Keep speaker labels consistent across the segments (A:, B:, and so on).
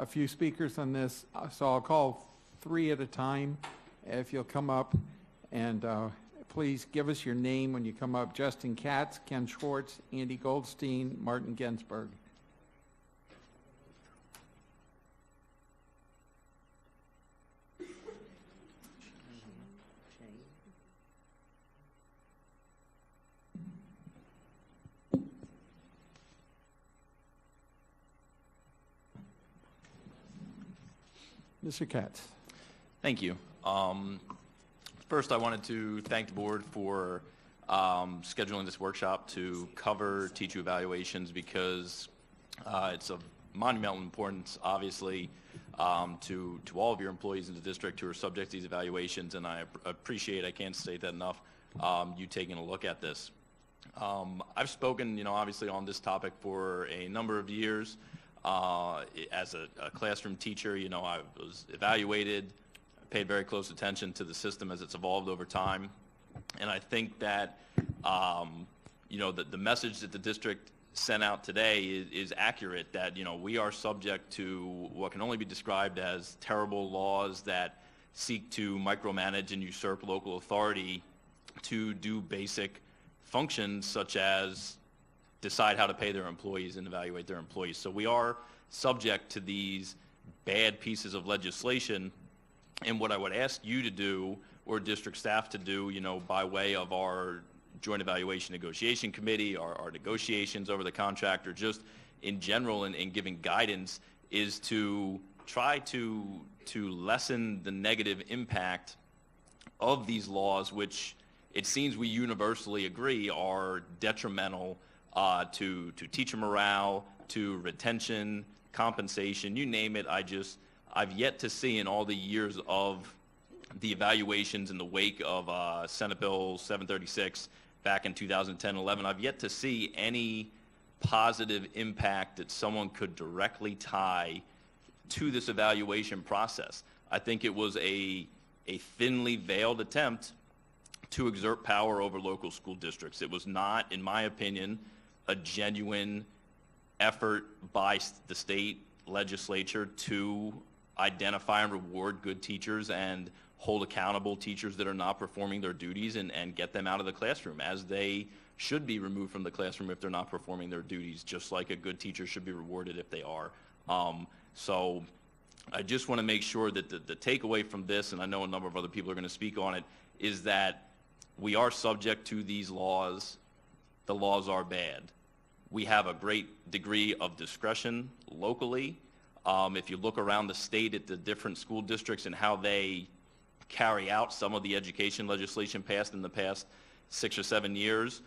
A: a few speakers on this, so I'll call 3 at a time. If you'll come up and please give us your name when you come up. Justin Katz, Ken Schwartz, Andy Goldstein, Martin Ginsberg. Mr. Katz.
B: Thank you. First, I wanted to thank the board for scheduling this workshop to cover teacher evaluations because it's of monumental importance, obviously, to all of your employees in the district who are subject to these evaluations, and I appreciate, I can't state that enough, you taking a look at this. I've spoken, obviously on this topic for a number of years. As a classroom teacher, I was evaluated, paid very close attention to the system as it's evolved over time. And I think that, the message that the district sent out today is accurate, that, we are subject to what can only be described as terrible laws that seek to micromanage and usurp local authority to do basic functions such as decide how to pay their employees and evaluate their employees. So we are subject to these bad pieces of legislation. And what I would ask you to do, or district staff to do, by way of our Joint Evaluation Negotiation Committee, our negotiations over the contract, or just in general in giving guidance, is to try to lessen the negative impact of these laws, which it seems we universally agree are detrimental to teacher morale, to retention, compensation, you name it. I've yet to see in all the years of the evaluations in the wake of Senate Bill 736 back in 2010-11, I've yet to see any positive impact that someone could directly tie to this evaluation process. I think it was a thinly veiled attempt to exert power over local school districts. It was not, in my opinion, a genuine effort by the state legislature to identify and reward good teachers and hold accountable teachers that are not performing their duties and get them out of the classroom, as they should be removed from the classroom if they're not performing their duties, just like a good teacher should be rewarded if they are. So I just want to make sure that the takeaway from this, and I know a number of other people are going to speak on it, is that we are subject to these laws. The laws are bad. We have a great degree of discretion locally. If you look around the state at the different school districts and how they carry out some of the education legislation passed in the past 6 or 7 years,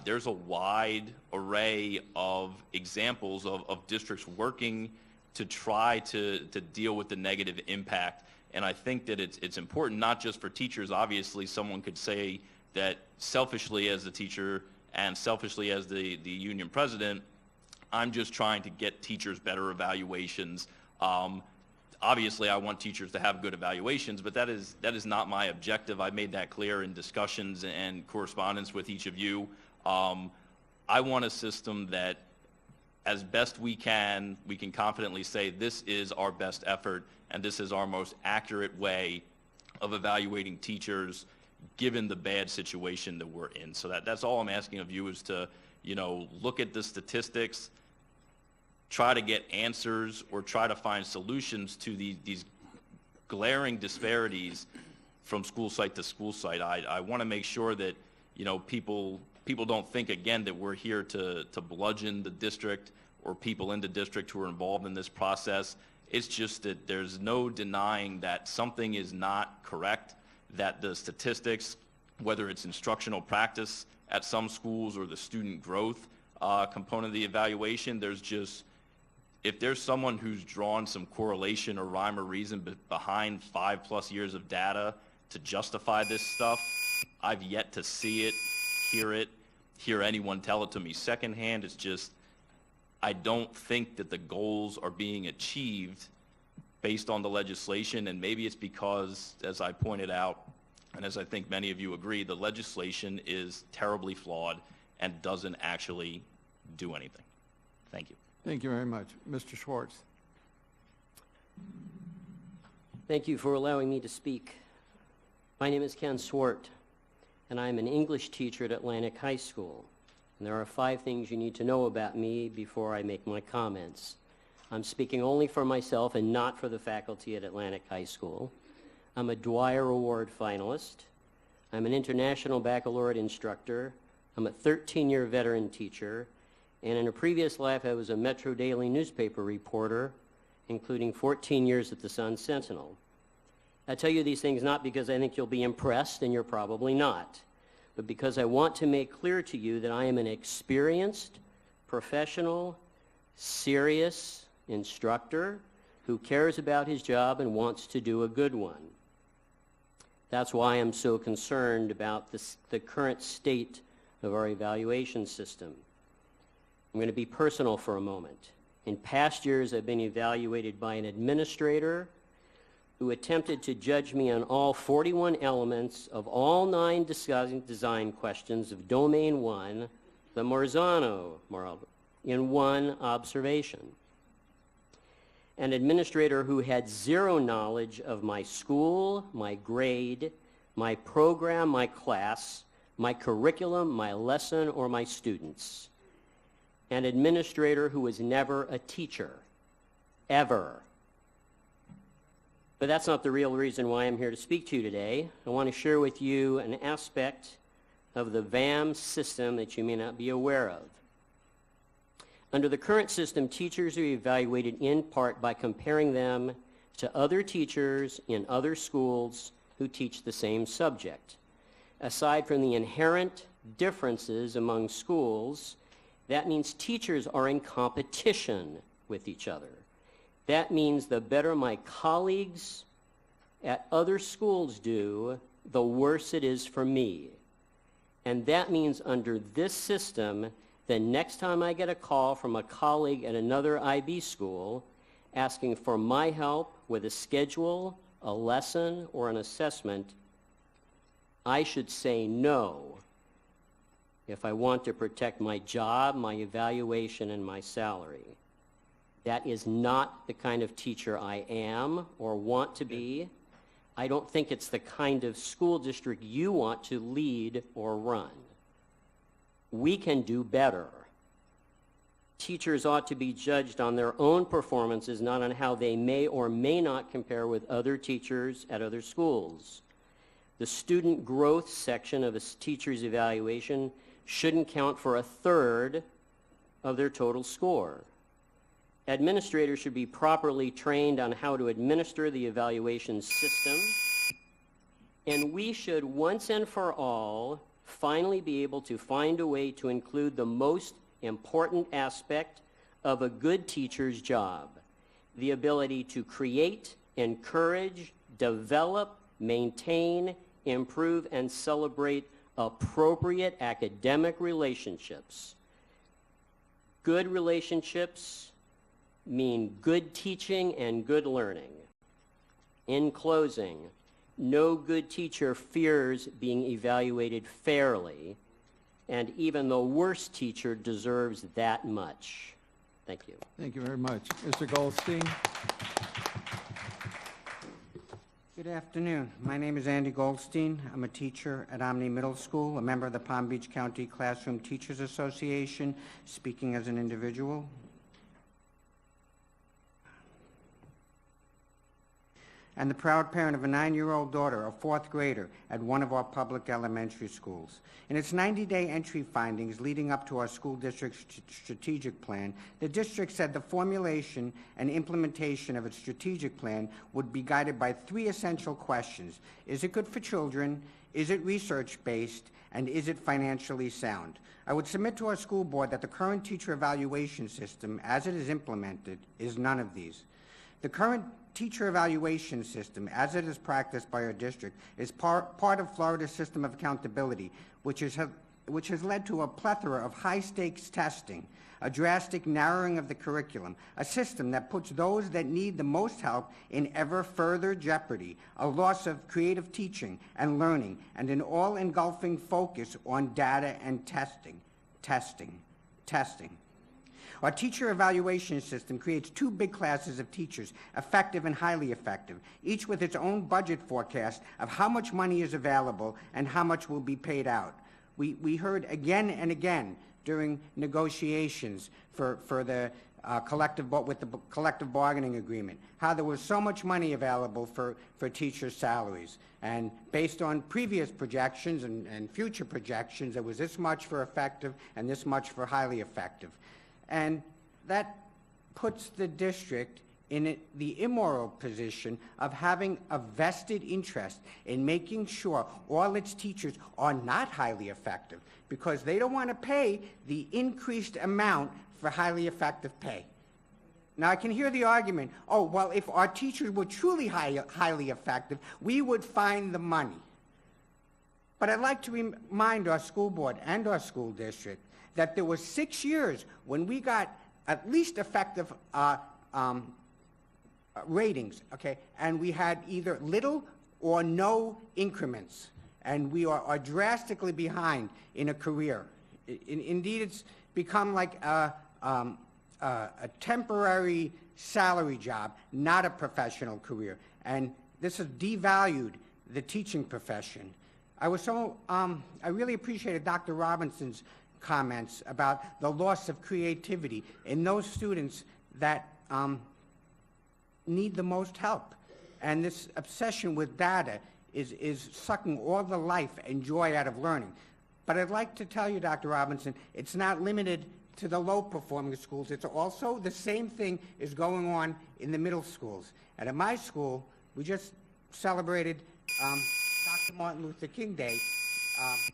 B: there's a wide array of examples of districts working to try to deal with the negative impact. And I think that it's important not just for teachers. Obviously, someone could say that selfishly as the teacher and selfishly as the union president, I'm just trying to get teachers better evaluations. Obviously, I want teachers to have good evaluations, but that is not my objective. I made that clear in discussions and correspondence with each of you. I want a system that, as best we can confidently say this is our best effort and this is our most accurate way of evaluating teachers given the bad situation that we're in. So that's all I'm asking of you, is to, look at the statistics, try to get answers, or try to find solutions to these glaring disparities from school site to school site. I want to make sure that, people don't think, again, that we're here to bludgeon the district or people in the district who are involved in this process. It's just that there's no denying that something is not correct, that the statistics, whether it's instructional practice at some schools or the student growth component of the evaluation, if there's someone who's drawn some correlation or rhyme or reason behind 5+ years of data to justify this stuff, I've yet to see it, hear anyone tell it to me secondhand. It's just, I don't think that the goals are being achieved based on the legislation, and maybe it's because, as I pointed out, and as I think many of you agree, the legislation is terribly flawed and doesn't actually do anything. Thank you.
A: Thank you very much. Mr. Schwartz.
C: Thank you for allowing me to speak. My name is Ken Swart, and I'm an English teacher at Atlantic High School. And there are 5 things you need to know about me before I make my comments. I'm speaking only for myself and not for the faculty at Atlantic High School. I'm a Dwyer Award finalist. I'm an international baccalaureate instructor. I'm a 13-year veteran teacher. And in a previous life, I was a Metro Daily newspaper reporter, including 14 years at the Sun-Sentinel. I tell you these things not because I think you'll be impressed, and you're probably not, but because I want to make clear to you that I am an experienced, professional, serious instructor who cares about his job and wants to do a good one. That's why I'm so concerned about the current state of our evaluation system. I'm going to be personal for a moment. In past years, I've been evaluated by an administrator who attempted to judge me on all 41 elements of all 9 design questions of Domain 1, the Marzano model, in one observation. An administrator who had 0 knowledge of my school, my grade, my program, my class, my curriculum, my lesson, or my students. An administrator who was never a teacher, ever. But that's not the real reason why I'm here to speak to you today. I want to share with you an aspect of the VAM system that you may not be aware of. Under the current system, teachers are evaluated in part by comparing them to other teachers in other schools who teach the same subject. Aside from the inherent differences among schools, that means teachers are in competition with each other. That means the better my colleagues at other schools do, the worse it is for me. And that means under this system, the next time I get a call from a colleague at another IB school asking for my help with a schedule, a lesson, or an assessment, I should say no if I want to protect my job, my evaluation, and my salary. That is not the kind of teacher I am or want to be. I don't think it's the kind of school district you want to lead or run. We can do better. Teachers ought to be judged on their own performances, not on how they may or may not compare with other teachers at other schools. The student growth section of a teacher's evaluation shouldn't count for 1/3 of their total score. Administrators should be properly trained on how to administer the evaluation system, and we should once and for all finally be able to find a way to include the most important aspect of a good teacher's job, the ability to create, encourage, develop, maintain, improve, and celebrate appropriate academic relationships. Good relationships mean good teaching and good learning. In closing, no good teacher fears being evaluated fairly, and even the worst teacher deserves that much. Thank you.
A: Thank you very much. Mr. Goldstein?
D: Good afternoon. My name is Andy Goldstein. I'm a teacher at Omni Middle School, a member of the Palm Beach County Classroom Teachers Association, speaking as an individual. And the proud parent of a 9-year-old daughter, a 4th grader, at one of our public elementary schools. In its 90-day entry findings leading up to our school district's strategic plan, the district said the formulation and implementation of its strategic plan would be guided by 3 essential questions. Is it good for children? Is it research-based? And is it financially sound? I would submit to our school board that the current teacher evaluation system, as it is implemented, is none of these. The current teacher evaluation system, as it is practiced by our district, is part of Florida's system of accountability, which has led to a plethora of high-stakes testing, a drastic narrowing of the curriculum, a system that puts those that need the most help in ever further jeopardy, a loss of creative teaching and learning, and an all-engulfing focus on data and testing. Our teacher evaluation system creates two big classes of teachers, effective and highly effective, each with its own budget forecast of how much money is available and how much will be paid out. We heard again and again during negotiations for the collective bargaining agreement, how there was so much money available for teachers' salaries. And based on previous projections and future projections, there was this much for effective and this much for highly effective. And that puts the district in the immoral position of having a vested interest in making sure all its teachers are not highly effective, because they don't want to pay the increased amount for highly effective pay. Now, I can hear the argument, oh, well, if our teachers were truly highly effective, we would find the money. But I'd like to remind our school board and our school district that there were 6 years when we got at least effective ratings, okay, and we had either little or no increments, and we are drastically behind in a career. Indeed, it's become like a temporary salary job, not a professional career, and this has devalued the teaching profession. I really appreciated Dr. Robinson's comments about the loss of creativity in those students that need the most help. And this obsession with data is sucking all the life and joy out of learning. But I'd like to tell you, Dr. Robinson, it's not limited to the low-performing schools. It's also the same thing is going on in the middle schools. And at my school, we just celebrated Dr. Martin Luther King Day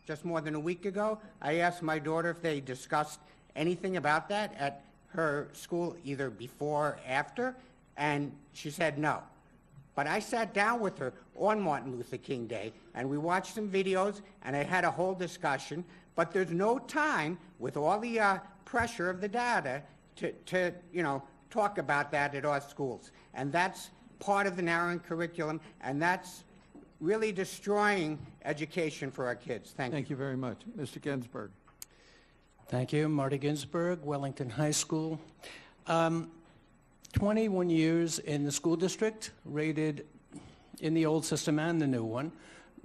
D: just more than a week ago. I asked my daughter if they discussed anything about that at her school, either before or after, and she said no. But I sat down with her on Martin Luther King Day, and we watched some videos, and I had a whole discussion, but there's no time with all the pressure of the data to talk about that at our schools. And that's part of the narrowing curriculum, and that's really destroying education for our kids. Thank you.
A: Thank you very much. Mr. Ginsburg.
E: Thank you. Marty Ginsburg, Wellington High School. 21 years in the school district, rated in the old system and the new one,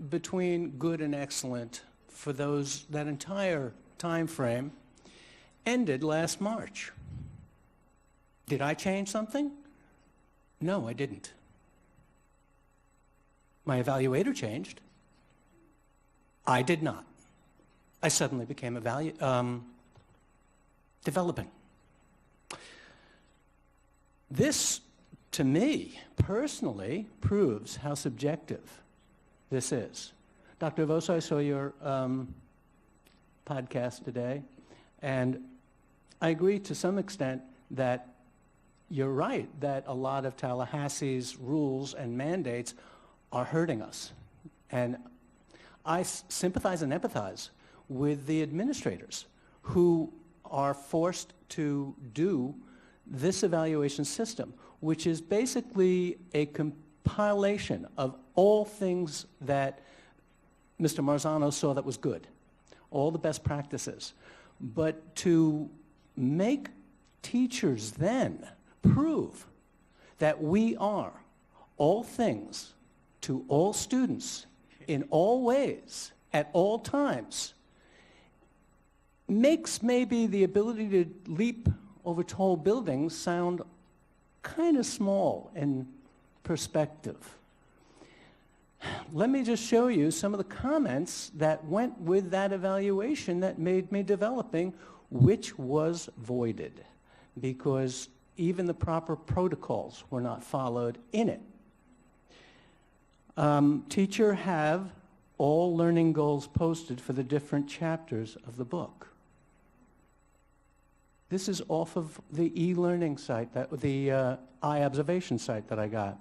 E: between good and excellent for that entire time frame, ended last March. Did I change something? No, I didn't. My evaluator changed. I did not. I suddenly became developing. This, to me, personally, proves how subjective this is. Dr. Vosa, I saw your podcast today, and I agree to some extent that you're right that a lot of Tallahassee's rules and mandates are hurting us. And I sympathize and empathize with the administrators who are forced to do this evaluation system, which is basically a compilation of all things that Mr. Marzano saw that was good, all the best practices. But to make teachers then prove that we are all things to all students in all ways at all times makes maybe the ability to leap over tall buildings sound kind of small in perspective. Let me just show you some of the comments that went with that evaluation that made me developing, which was voided because even the proper protocols were not followed in it. Teacher, have all learning goals posted for the different chapters of the book. This is off of the e-learning site, the iObservation site that I got.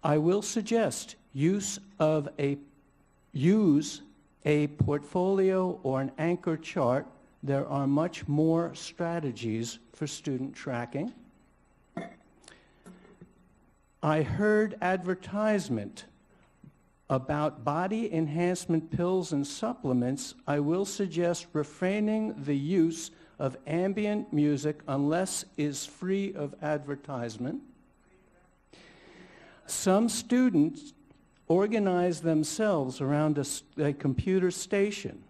E: I will suggest use a portfolio or an anchor chart. There are much more strategies for student tracking. I heard advertisement about body enhancement pills and supplements. I will suggest refraining the use of ambient music unless is free of advertisement. Some students organize themselves around a computer station.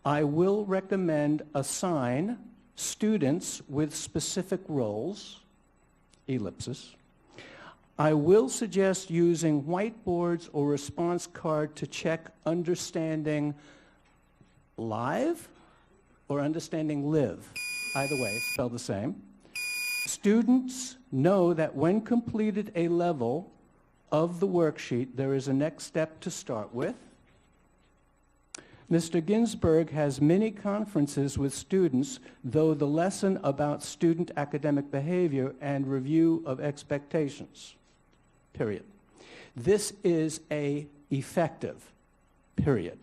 E: I will recommend assign students with specific roles, ellipsis. I will suggest using whiteboards or response card to check understanding live or understanding live. Either way, spelled the same. Students know that when completed a level of the worksheet, there is a next step to start with. Mr. Ginsburg has many conferences with students, though the lesson about student academic behavior and review of expectations, period. This is effective, period.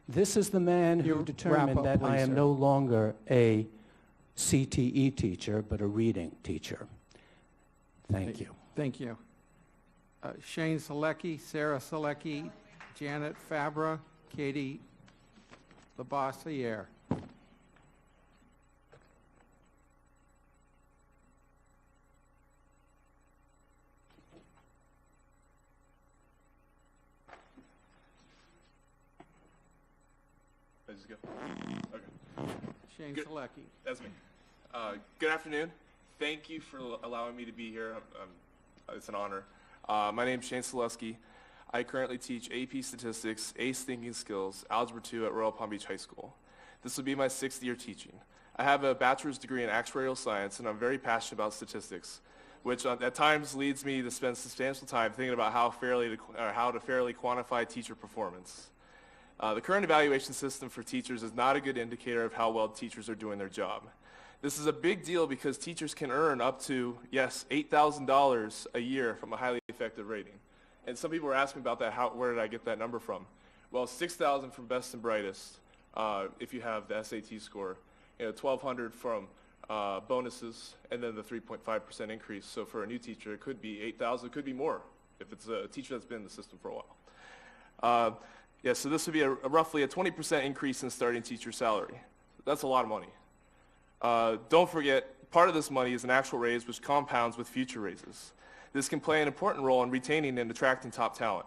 E: This is the man who determined that I am no longer a CTE teacher, but a reading teacher. Thank you.
A: Thank you. Shane Selecki, Sarah Selecki, Janet Fabra, Katie Labossiere.
F: Let's just go. Okay.
A: Shane
F: Good.
A: Selecki.
F: That's me. Good afternoon. Thank you for allowing me to be here. It's an honor. My name is Shane Selesky. I currently teach AP Statistics, ACE Thinking Skills, Algebra 2 at Royal Palm Beach High School. This will be my 6th year teaching. I have a bachelor's degree in actuarial science, and I'm very passionate about statistics, which at times leads me to spend substantial time thinking about how to fairly quantify teacher performance. The current evaluation system for teachers is not a good indicator of how well teachers are doing their job. This is a big deal because teachers can earn up to, yes, $8,000 a year from a highly effective rating. And some people were asking me about that, where did I get that number from? Well, $6,000 from best and brightest, if you have the SAT score, $1,200 from bonuses, and then the 3.5% increase. So for a new teacher, it could be $8,000, it could be more, if it's a teacher that's been in the system for a while. Yeah, so this would be roughly a 20% increase in starting teacher salary. That's a lot of money. Don't forget, part of this money is an actual raise which compounds with future raises. This can play an important role in retaining and attracting top talent.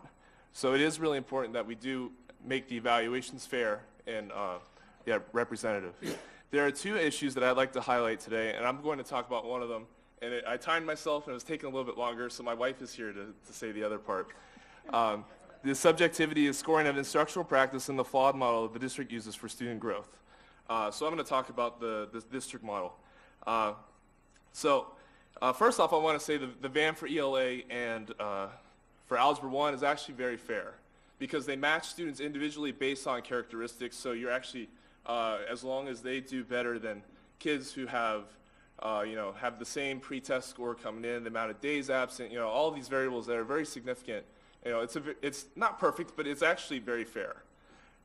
F: So it is really important that we do make the evaluations fair and representative. There are 2 issues that I'd like to highlight today, and I'm going to talk about one of them. And I timed myself, and it was taking a little bit longer, so my wife is here to say the other part. The subjectivity is scoring of instructional practice and the flawed model that the district uses for student growth. So I'm going to talk about the district model. First off, I want to say the VAM for ELA and for Algebra 1 is actually very fair because they match students individually based on characteristics. So you're actually, as long as they do better than kids who have the same pre-test score coming in, the amount of days absent, all these variables that are very significant. It's not perfect, but it's actually very fair.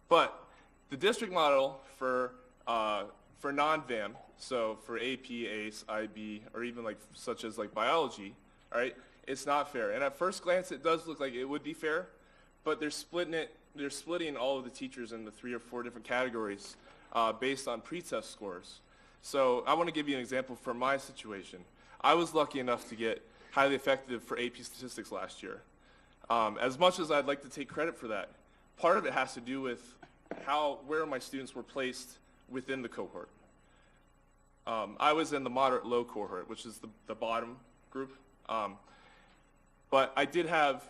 F: But the district model for non-VAM, so for AP, ACE, IB, or even such as biology, all right, it's not fair. And at first glance, it does look like it would be fair, but they're splitting all of the teachers into 3 or 4 different categories based on pre-test scores. So I want to give you an example from my situation. I was lucky enough to get highly effective for AP Statistics last year. As much as I'd like to take credit for that, part of it has to do with where my students were placed within the cohort. I was in the moderate low cohort, which is the bottom group. But I did have,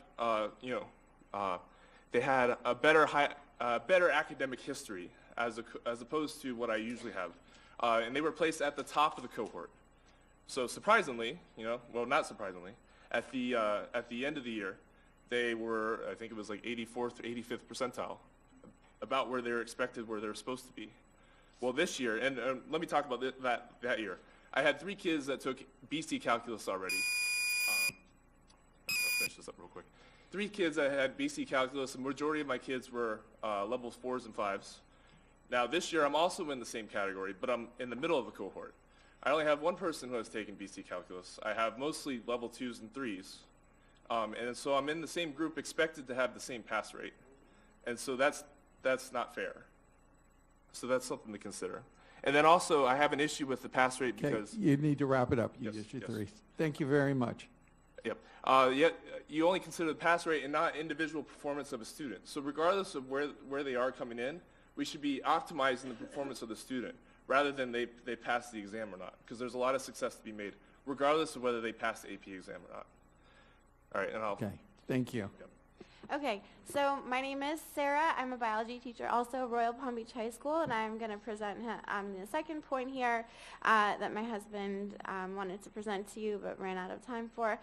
F: they had a better academic history as opposed to what I usually have. And they were placed at the top of the cohort. So surprisingly, well, not surprisingly, at the end of the year, they were, I think it was 84th or 85th percentile, about where they were expected, where they were supposed to be. Well, this year, and let me talk about that year. I had 3 kids that took BC calculus already. I'll finish this up real quick. 3 kids that had BC calculus. The majority of my kids were levels 4s and 5s. Now, this year, I'm also in the same category, but I'm in the middle of the cohort. I only have 1 person who has taken BC calculus. I have mostly level 2s and 3s. And so I'm in the same group expected to have the same pass rate. And so that's not fair. So that's something to consider. And then also, I have an issue with the pass rate
A: Okay,
F: because,
A: you need to wrap it up. You
F: Yes,
A: just used
F: yes.
A: 3. Thank you very much.
F: yep, yet you only consider the pass rate and not individual performance of a student. So regardless of where they are coming in, we should be optimizing the performance of the student rather than they pass the exam or not, because there's a lot of success to be made, regardless of whether they pass the AP exam or not. All right, and I'll.
A: Okay, thank you.
G: Okay, so my name is Sarah. I'm a biology teacher also at Royal Palm Beach High School, and I'm going to present the second point here that my husband wanted to present to you but ran out of time for.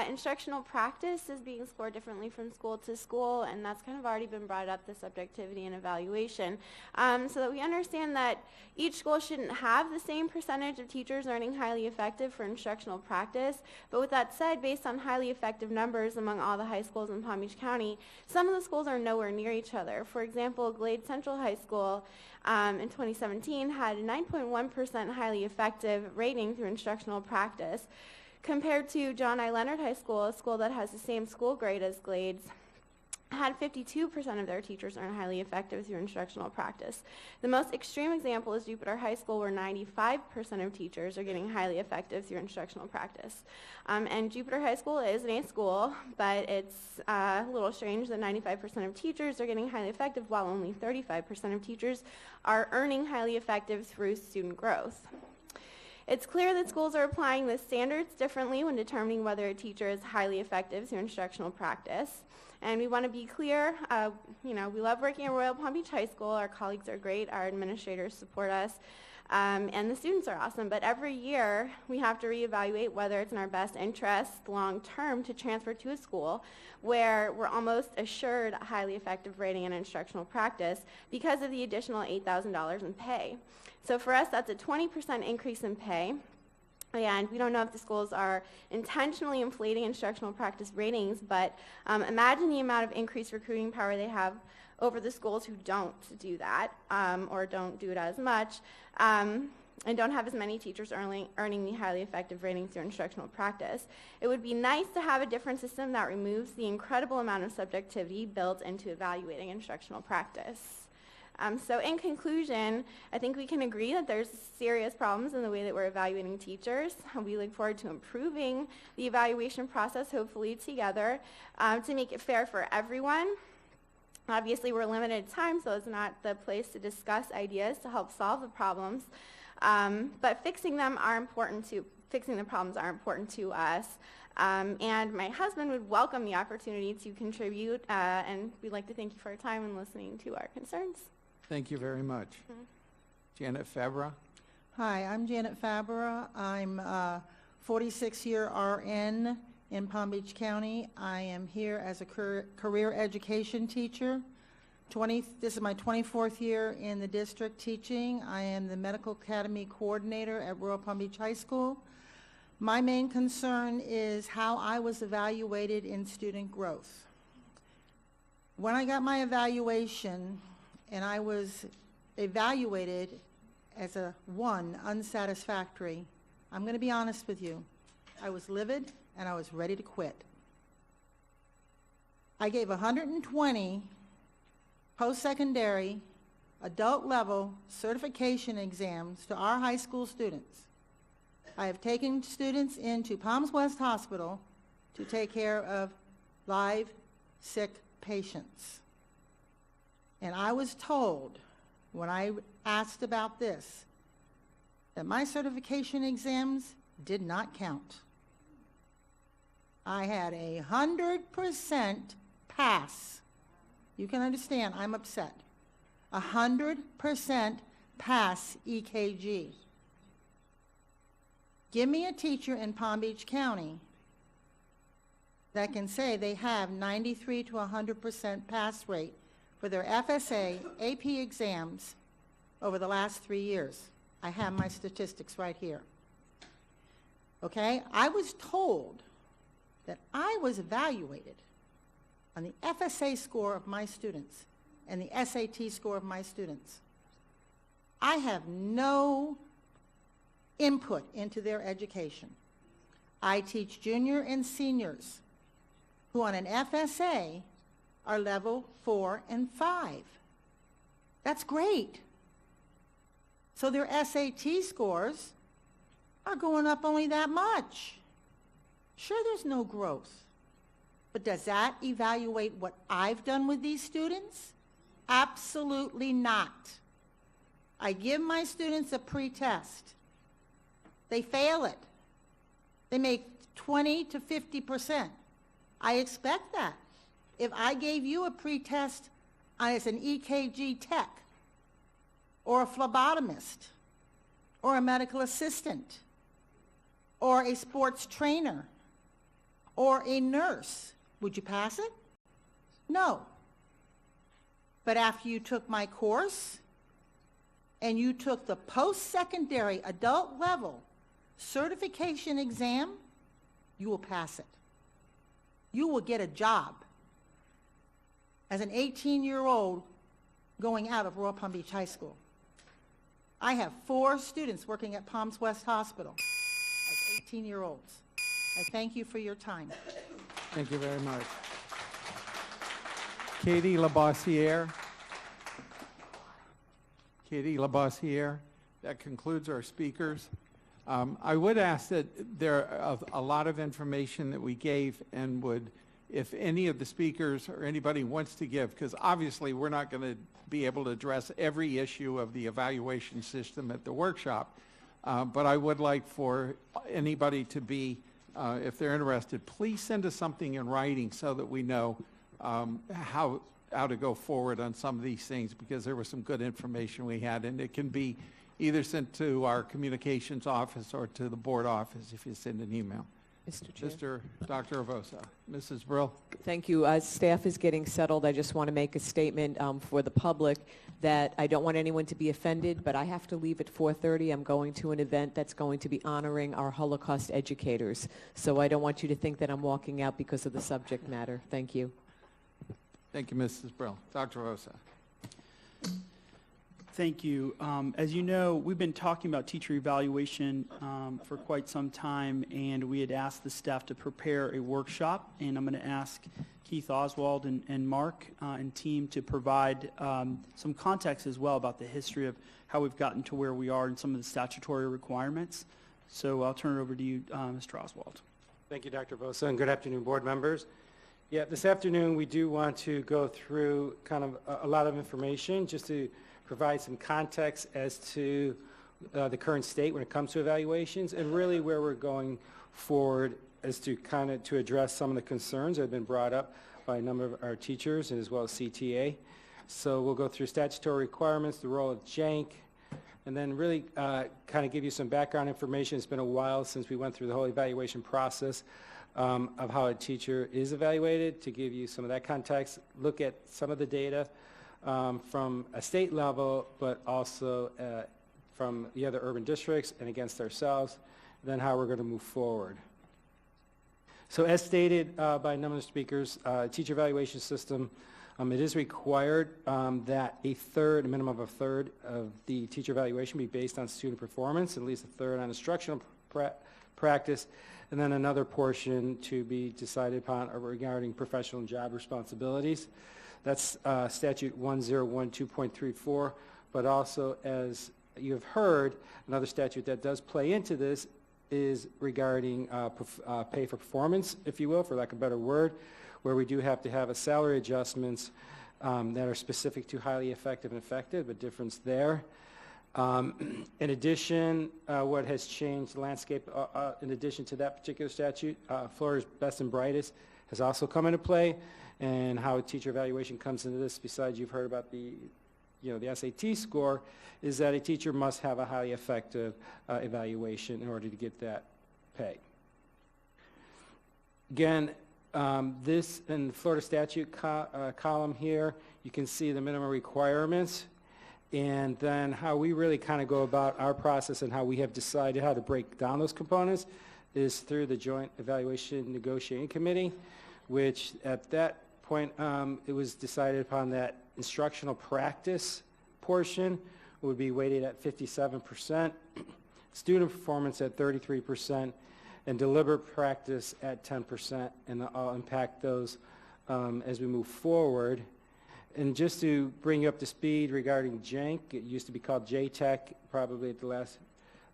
G: Instructional practice is being scored differently from school to school, and that's kind of already been brought up, the subjectivity and evaluation, so that we understand that each school shouldn't have the same percentage of teachers earning highly effective for instructional practice. But with that said, based on highly effective numbers among all the high schools in Palm Beach County, some of the schools are nowhere near each other. For example, Glade Central High School in 2017 had a 9.1% highly effective rating through instructional practice, compared to John I. Leonard High School, a school that has the same school grade as Glade's, had 52% of their teachers earn highly effective through instructional practice. The most extreme example is Jupiter High School, where 95% of teachers are getting highly effective through instructional practice. And Jupiter High School is an A school, but it's a little strange that 95% of teachers are getting highly effective, while only 35% of teachers are earning highly effective through student growth. It's clear that schools are applying the standards differently when determining whether a teacher is highly effective through instructional practice. And we want to be clear, we love working at Royal Palm Beach High School. Our colleagues are great, our administrators support us, and the students are awesome. But every year, we have to reevaluate whether it's in our best interest long-term to transfer to a school where we're almost assured a highly effective rating in instructional practice because of the additional $8,000 in pay. So for us, that's a 20% increase in pay. And we don't know if the schools are intentionally inflating instructional practice ratings, but imagine the amount of increased recruiting power they have over the schools who don't do that, or don't do it as much, and don't have as many teachers earning the highly effective ratings through instructional practice. It would be nice to have a different system that removes the incredible amount of subjectivity built into evaluating instructional practice. So in conclusion, I think we can agree that there's serious problems in the way that we're evaluating teachers. We look forward to improving the evaluation process, hopefully together, to make it fair for everyone. Obviously, we're limited time, so it's not the place to discuss ideas to help solve the problems. But fixing the problems are important to us. And my husband would welcome the opportunity to contribute, and we'd like to thank you for your time and listening to our concerns.
A: Thank you very much. Janet Fabra?
H: Hi, I'm Janet Fabra. I'm a 46-year RN in Palm Beach County. I am here as a career education teacher. This is my 24th year in the district teaching. I am the Medical Academy Coordinator at Royal Palm Beach High School. My main concern is how I was evaluated in student growth. When I got my evaluation, and I was evaluated as a 1, unsatisfactory, I'm going to be honest with you. I was livid and I was ready to quit. I gave 120 post-secondary, adult level certification exams to our high school students. I have taken students into Palms West Hospital to take care of live, sick patients. And I was told, when I asked about this, that my certification exams did not count. I had 100% pass. You can understand, I'm upset. 100% pass EKG. Give me a teacher in Palm Beach County that can say they have 93 to 100% pass rate for their FSA, AP exams over the last 3 years. I have my statistics right here. Okay? I was told that I was evaluated on the FSA score of my students and the SAT score of my students. I have no input into their education. I teach junior and seniors who on an FSA are level 4 and 5. That's great. So their SAT scores are going up only that much. Sure, there's no growth. But does that evaluate what I've done with these students? Absolutely not. I give my students a pre-test. They fail it. They make 20 to 50%. I expect that. If I gave you a pre-test as an EKG tech, or a phlebotomist, or a medical assistant, or a sports trainer, or a nurse, would you pass it? No. But after you took my course, and you took the post-secondary adult level certification exam, you will pass it. You will get a job as an 18-year-old going out of Royal Palm Beach High School. I have 4 students working at Palms West Hospital as 18-year-olds. I thank you for your time.
A: Thank you very much. Katie Labossiere. Katie Labossiere. That concludes our speakers. I would ask that there are a lot of information that we gave, and would, if any of the speakers or anybody wants to give, because obviously we're not going to be able to address every issue of the evaluation system at the workshop, but I would like for anybody to be, if they're interested, please send us something in writing so that we know how to go forward on some of these things, because there was some good information we had, and it can be either sent to our communications office or to the board office if you send an email.
I: Mr. Chair.
A: Dr. Avosa. Mrs. Brill.
I: Thank you. As staff is getting settled, I just want to make a statement for the public that I don't want anyone to be offended, but I have to leave at 4:30. I'm going to an event that's going to be honoring our Holocaust educators. So I don't want you to think that I'm walking out because of the subject matter. Thank you.
A: Thank you, Mrs. Brill. Dr. Avosa.
J: Thank you. As you know, we've been talking about teacher evaluation for quite some time, and we had asked the staff to prepare a workshop, and I'm going to ask Keith Oswald and Mark and team to provide some context as well about the history of how we've gotten to where we are and some of the statutory requirements. So I'll turn it over to you, Mr. Oswald.
K: Thank you, Dr. Bosa, and good afternoon, board members. Yeah, this afternoon we do want to go through kind of a lot of information just to provide some context as to the current state when it comes to evaluations, and really where we're going forward as to kind of to address some of the concerns that have been brought up by a number of our teachers and as well as CTA. So we'll go through statutory requirements, the role of JANC, and then really kind of give you some background information. It's been a while since we went through the whole evaluation process of how a teacher is evaluated, to give you some of that context, look at some of the data from a state level, but also from the other urban districts and against ourselves, then how we're going to move forward. So as stated by a number of speakers, teacher evaluation system, it is required that a minimum of a third of the teacher evaluation be based on student performance, at least a third on instructional practice, and then another portion to be decided upon regarding professional and job responsibilities. That's statute 1012.34, but also, as you have heard, another statute that does play into this is regarding pay for performance, if you will, for lack of a better word, where we do have to have a salary adjustments that are specific to highly effective and effective, a difference there. In addition, what has changed the landscape, in addition to that particular statute, Florida's Best and Brightest has also come into play, and how teacher evaluation comes into this, besides you've heard about the SAT score, is that a teacher must have a highly effective evaluation in order to get that pay. Again, this in the Florida statute column here, you can see the minimum requirements, and then how we really kind of go about our process and how we have decided how to break down those components is through the Joint Evaluation Negotiating Committee, which at that point it was decided upon that instructional practice portion would be weighted at 57%, student performance at 33%, and deliberate practice at 10%, and I'll unpack those as we move forward. And just to bring you up to speed regarding JANK, it used to be called JTEC, probably at the last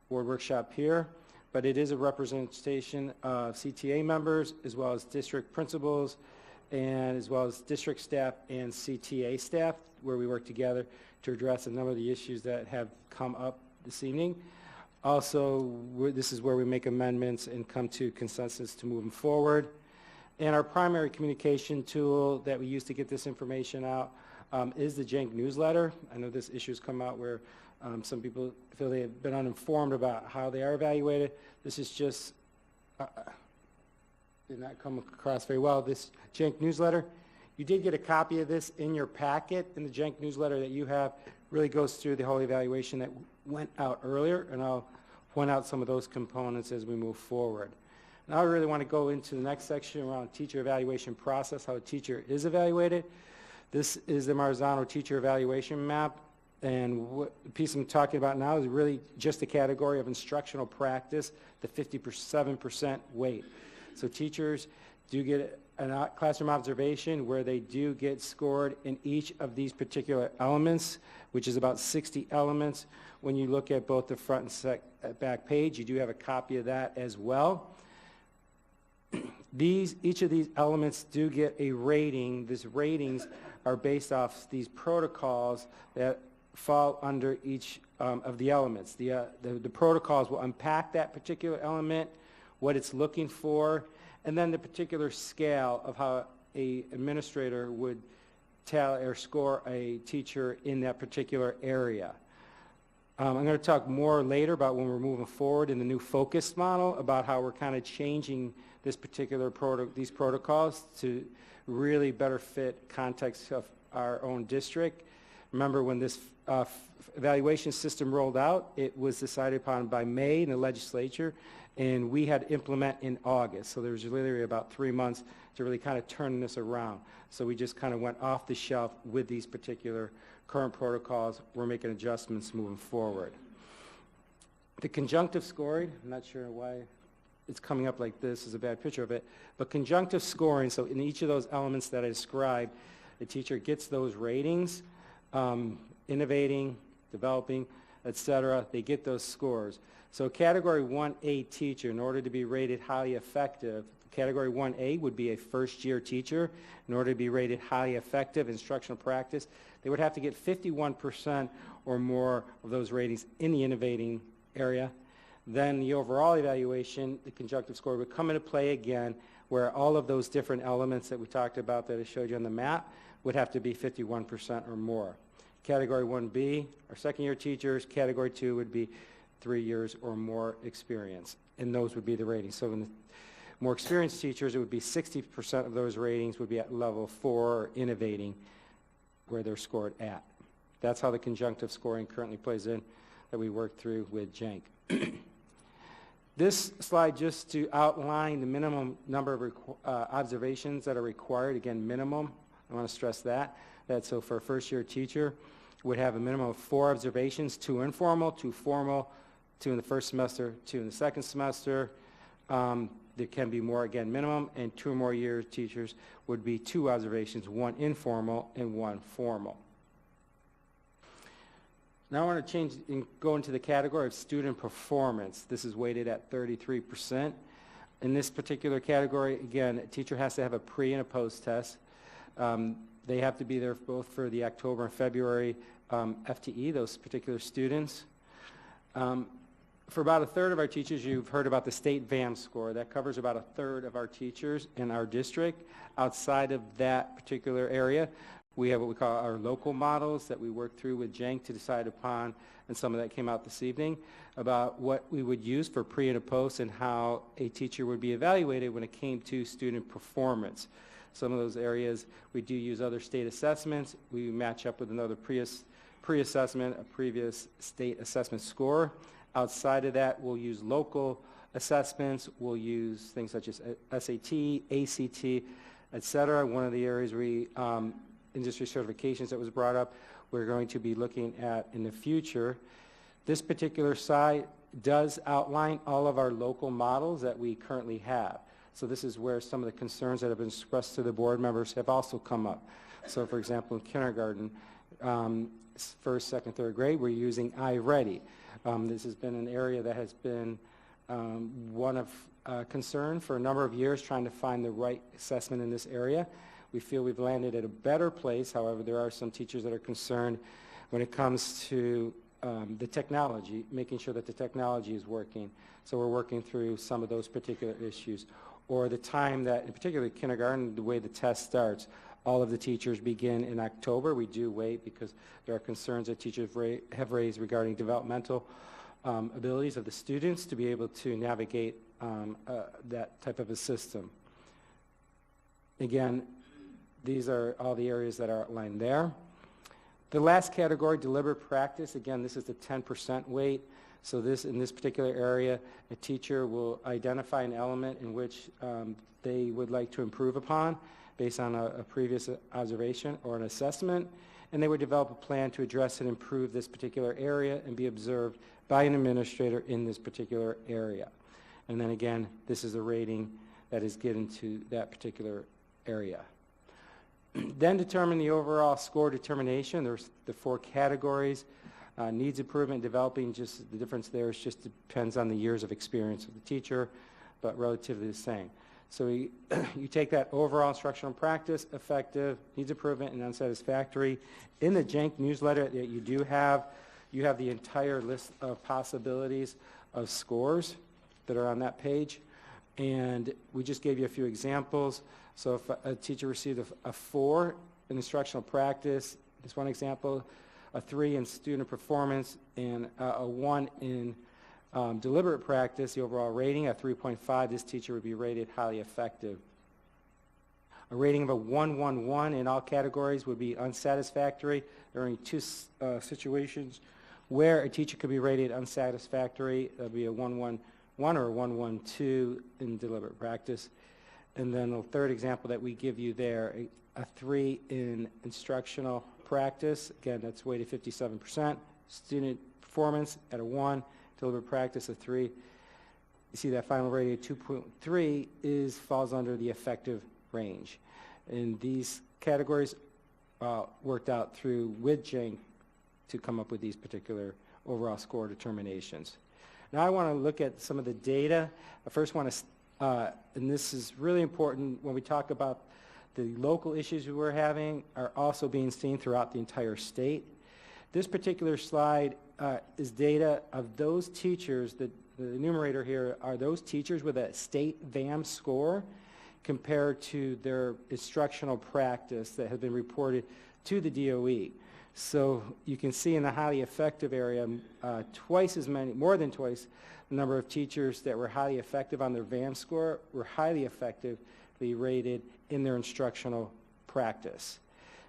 K: board workshop here, but it is a representation of CTA members as well as district principals and as well as district staff and CTA staff, where we work together to address a number of the issues that have come up this evening. Also, this is where we make amendments and come to consensus to moving forward. And our primary communication tool that we use to get this information out is the JANK newsletter. I know this issue's come out where some people feel they have been uninformed about how they are evaluated. This is just, did not come across very well, this JANK newsletter. You did get a copy of this in your packet, in the JANK newsletter that you have. Really goes through the whole evaluation that went out earlier, and I'll point out some of those components as we move forward. Now I really want to go into the next section around teacher evaluation process, how a teacher is evaluated. This is the Marzano teacher evaluation map, and what the piece I'm talking about now is really just the category of instructional practice, the 57% weight. So teachers do get a classroom observation where they do get scored in each of these particular elements, which is about 60 elements. When you look at both the front and back page, you do have a copy of that as well. Each of these elements do get a rating. These ratings are based off these protocols that fall under each of the elements. The protocols will unpack that particular element, what it's looking for, and then the particular scale of how an administrator would tally or score a teacher in that particular area. I'm going to talk more later about when we're moving forward in the new focus model about how we're kind of changing this particular these protocols to really better fit context of our own district. Remember, when this evaluation system rolled out, it was decided upon by May in the legislature, and we had to implement in August. So there was literally about 3 months to really kind of turn this around. So we just kind of went off the shelf with these particular current protocols. We're making adjustments moving forward. The conjunctive scoring, I'm not sure why it's coming up like this, is a bad picture of it, but conjunctive scoring, so in each of those elements that I described, the teacher gets those ratings, innovating, developing, etc. They get those scores. So category 1A teacher, in order to be rated highly effective, category 1A would be a first-year teacher. In order to be rated highly effective instructional practice, they would have to get 51% or more of those ratings in the innovating area. Then the overall evaluation, the conjunctive score, would come into play again, where all of those different elements that we talked about that I showed you on the map would have to be 51% or more. Category 1B are second-year teachers. Category 2 would be 3 years or more experience, and those would be the ratings. So in the more experienced teachers, it would be 60% of those ratings would be at level 4 or innovating, where they're scored at. That's how the conjunctive scoring currently plays in that we work through with JANK. This slide just to outline the minimum number of observations that are required. Again, minimum. I want to stress that so for a first-year teacher, would have a minimum of 4 observations, 2 informal, 2 formal, 2 in the first semester, 2 in the second semester. There can be more, again, minimum, and 2 or more year teachers would be 2 observations, 1 informal and 1 formal. Now I want to change and go into the category of student performance. This is weighted at 33%. In this particular category, again, a teacher has to have a pre and a post test. They have to be there both for the October and February FTE, those particular students. For about a third of our teachers, you've heard about the state VAM score. That covers about a third of our teachers in our district. Outside of that particular area, we have what we call our local models that we work through with JANK to decide upon, and some of that came out this evening, about what we would use for pre and a post and how a teacher would be evaluated when it came to student performance. Some of those areas, we do use other state assessments. We match up with another pre-assessment, a previous state assessment score. Outside of that, we'll use local assessments. We'll use things such as SAT, ACT, etc. One of the areas industry certifications that was brought up, we're going to be looking at in the future. This particular slide does outline all of our local models that we currently have. So this is where some of the concerns that have been expressed to the board members have also come up. So for example, in kindergarten, first, second, third grade, we're using iReady. This has been an area that has been one of concern for a number of years, trying to find the right assessment in this area. We feel we've landed at a better place. However, there are some teachers that are concerned when it comes to the technology, making sure that the technology is working. So we're working through some of those particular issues. Or the time that, in particular kindergarten, the way the test starts, all of the teachers begin in October. We do wait because there are concerns that teachers have raised regarding developmental abilities of the students to be able to navigate that type of a system. Again, these are all the areas that are outlined there. The last category, deliberate practice, again, this is the 10% weight. So this, in this particular area, a teacher will identify an element in which they would like to improve upon based on a previous observation or an assessment, and they would develop a plan to address and improve this particular area and be observed by an administrator in this particular area. And then again, this is a rating that is given to that particular area. Then determine the overall score determination. There's the 4 categories. Needs improvement, developing, just the difference there is just depends on the years of experience of the teacher, but relatively the same. So you take that overall instructional practice, effective, needs improvement, and unsatisfactory. In the JENC newsletter that you do have, you have the entire list of possibilities of scores that are on that page. And we just gave you a few examples. So if a teacher received a 4 in instructional practice, just one example, a 3 in student performance, and a 1 in deliberate practice, the overall rating at 3.5, this teacher would be rated highly effective. A rating of a 111 in all categories would be unsatisfactory. There are only 2 situations where a teacher could be rated unsatisfactory. That would be a 111 or a 112 in deliberate practice. And then the third example that we give you there, a 3 in instructional practice. Again, that's weighted 57%. Student performance at a 1. Deliberate practice, a 3. You see that final rating of 2.3 falls under the effective range. And these categories worked out through with JENC to come up with these particular overall score determinations. Now I want to look at some of the data. I first want to, and this is really important when we talk about the local issues we were having are also being seen throughout the entire state. This particular slide is data of those teachers, the numerator here are those teachers with a state VAM score compared to their instructional practice that have been reported to the DOE. So you can see in the highly effective area, more than twice the number of teachers that were highly effective on their VAM score were highly effectively rated in their instructional practice.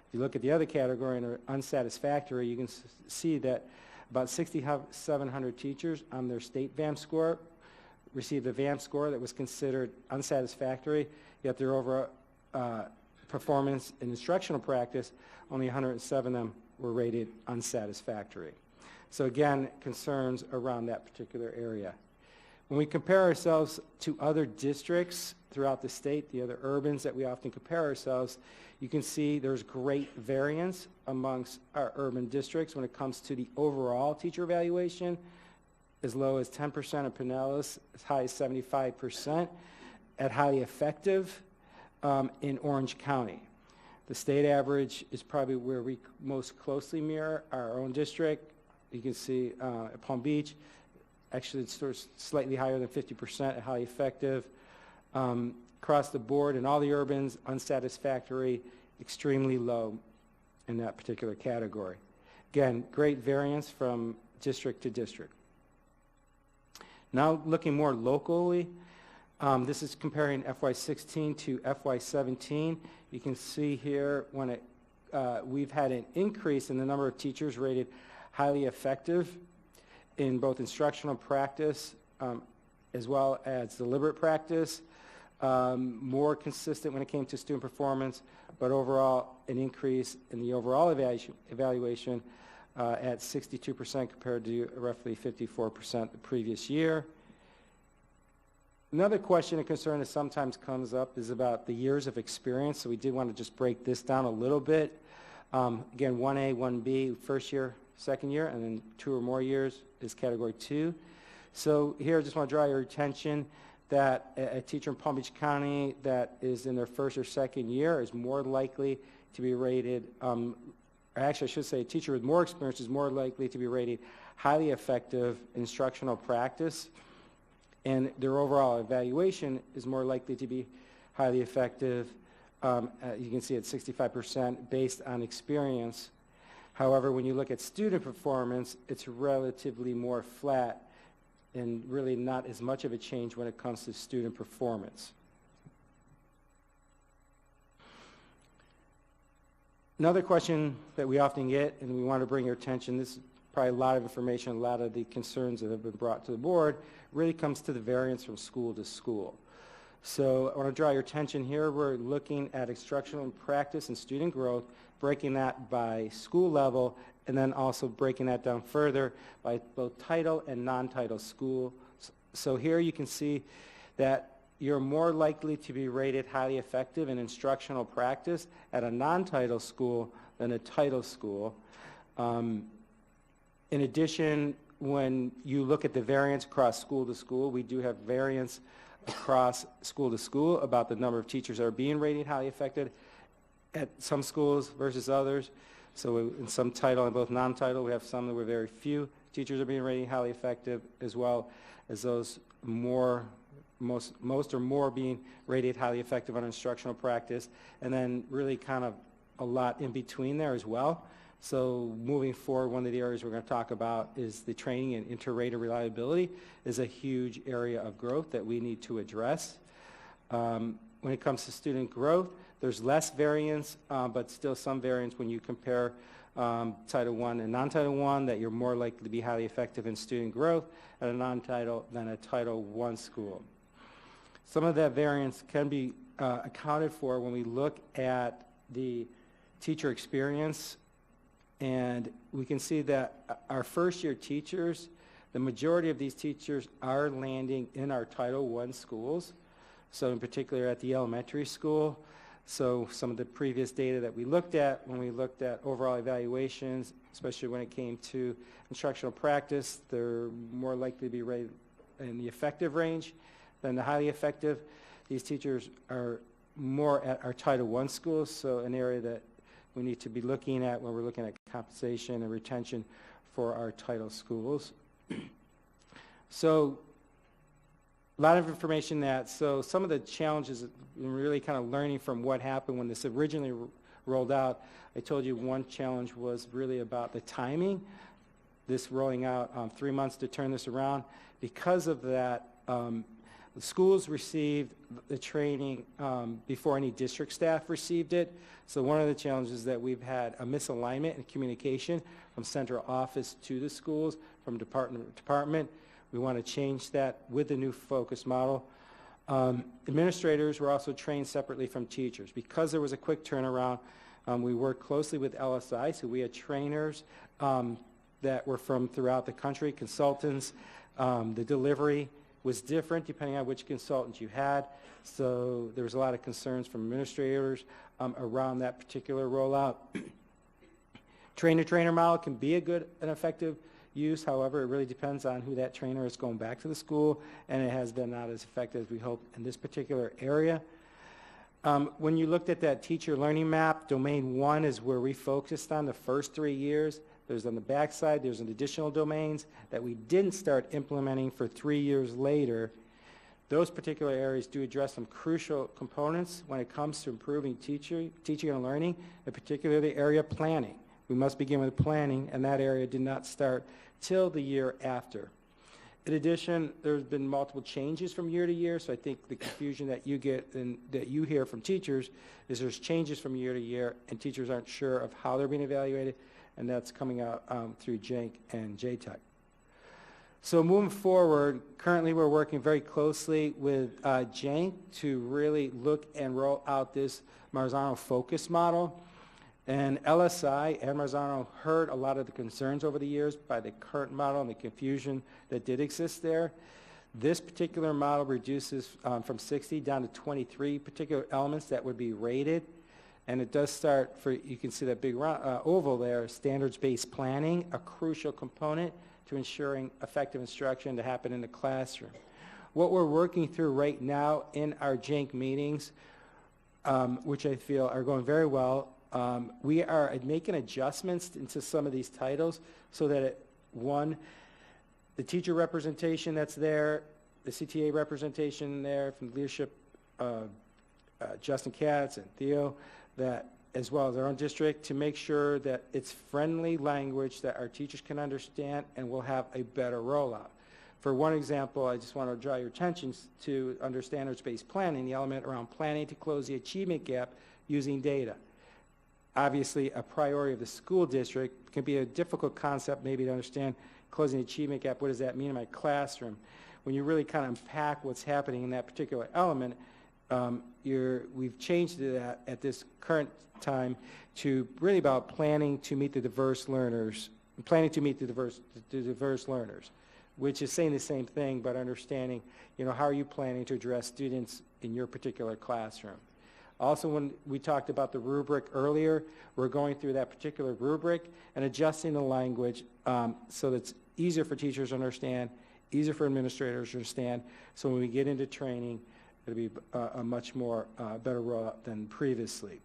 K: If you look at the other category and are unsatisfactory, you can see that about 6,700 teachers on their state VAM score received a VAM score that was considered unsatisfactory, yet their overall performance in instructional practice, only 107 of them were rated unsatisfactory. So again, concerns around that particular area. When we compare ourselves to other districts throughout the state, the other urbans that we often compare ourselves, you can see there's great variance amongst our urban districts when it comes to the overall teacher evaluation, as low as 10% at Pinellas, as high as 75% at highly effective in Orange County. The state average is probably where we most closely mirror our own district. You can see at Palm Beach, actually it's sort of slightly higher than 50% at highly effective. Across the board in all the urbans, unsatisfactory, extremely low in that particular category. Again, great variance from district to district. Now looking more locally, this is comparing FY16 to FY17. You can see here when we've had an increase in the number of teachers rated highly effective in both instructional practice as well as deliberate practice, more consistent when it came to student performance, but overall an increase in the overall evaluation at 62% compared to roughly 54% the previous year. Another question and concern that sometimes comes up is about the years of experience. So we did want to just break this down a little bit. Again, 1A, 1B, first year, second year, and then 2 or more years is category 2. So here I just want to draw your attention that a teacher in Palm Beach County that is in their first or second year is more likely to be rated, actually I should say a teacher with more experience is more likely to be rated highly effective instructional practice, and their overall evaluation is more likely to be highly effective. You can see at 65% based on experience. However, when you look at student performance, it's relatively more flat and really not as much of a change when it comes to student performance. Another question that we often get, and we want to bring your attention, this is probably a lot of information, a lot of the concerns that have been brought to the board, really comes to the variance from school to school. So I want to draw your attention here. We're looking at instructional and practice and student growth, breaking that by school level, and then also breaking that down further by both title and non-title school. So here you can see that you're more likely to be rated highly effective in instructional practice at a non-title school than a title school. In addition, when you look at the variance across school to school, we do have variance across school to school about the number of teachers that are being rated highly effective at some schools versus others. So in some title and both non-title, we have some where very few teachers are being rated highly effective, as well as those most or more being rated highly effective on instructional practice, and then really kind of a lot in between there as well. So moving forward, one of the areas we're going to talk about is the training and inter-rater reliability is a huge area of growth that we need to address. When it comes to student growth, there's less variance, but still some variance when you compare Title I and non-Title I, that you're more likely to be highly effective in student growth at a non-Title than a Title I school. Some of that variance can be accounted for when we look at the teacher experience, and we can see that our first-year teachers, the majority of these teachers are landing in our Title I schools, so in particular at the elementary school. So some of the previous data that we looked at when we looked at overall evaluations, especially when it came to instructional practice, they're more likely to be rated in the effective range than the highly effective. These teachers are more at our Title I schools, so an area that we need to be looking at when we're looking at compensation and retention for our title schools. So a lot of information so some of the challenges, really kind of learning from what happened when this originally rolled out. I told you one challenge was really about the timing, this rolling out 3 months to turn this around. Because of that, the schools received the training before any district staff received it. So one of the challenges is that we've had a misalignment in communication from central office to the schools, from department to department. We want to change that with the new focus model. Administrators were also trained separately from teachers. Because there was a quick turnaround, we worked closely with LSI, so we had trainers that were from throughout the country, consultants. The delivery was different depending on which consultant you had, so there was a lot of concerns from administrators around that particular rollout. Trainer-trainer model can be a good and effective use. However, it really depends on who that trainer is going back to the school, and it has been not as effective as we hoped in this particular area. When you looked at that teacher learning map, domain 1 is where we focused on the first 3 years. There's on the back side, there's an additional domains that we didn't start implementing for 3 years later. Those particular areas do address some crucial components when it comes to improving teaching and learning, in particular the area planning. We must begin with planning, and that area did not start till the year after. In addition, there's been multiple changes from year to year, so I think the confusion that you get and that you hear from teachers is there's changes from year to year, and teachers aren't sure of how they're being evaluated, and that's coming out through JANK and JTEC. So moving forward, currently we're working very closely with JANK to really look and roll out this Marzano focus model. And LSI and Marzano heard a lot of the concerns over the years by the current model and the confusion that did exist there. This particular model reduces from 60 down to 23 particular elements that would be rated. And it does start for, you can see that big oval there, standards-based planning, a crucial component to ensuring effective instruction to happen in the classroom. What we're working through right now in our JINC meetings, which I feel are going very well, we are making adjustments into some of these titles so that, one, the teacher representation that's there, the CTA representation there from the leadership of Justin Katz and Theo, that as well as our own district, to make sure that it's friendly language that our teachers can understand and will have a better rollout. For one example, I just want to draw your attention to under standards-based planning, the element around planning to close the achievement gap using data. Obviously, a priority of the school district can be a difficult concept maybe to understand. Closing the achievement gap, what does that mean in my classroom? When you really kind of unpack what's happening in that particular element, we've changed that at this current time to really about planning to meet the diverse learners, which is saying the same thing, but understanding, how are you planning to address students in your particular classroom? Also, when we talked about the rubric earlier, we're going through that particular rubric and adjusting the language so that it's easier for teachers to understand, easier for administrators to understand, so when we get into training, it'll be a much more better rollout than previously.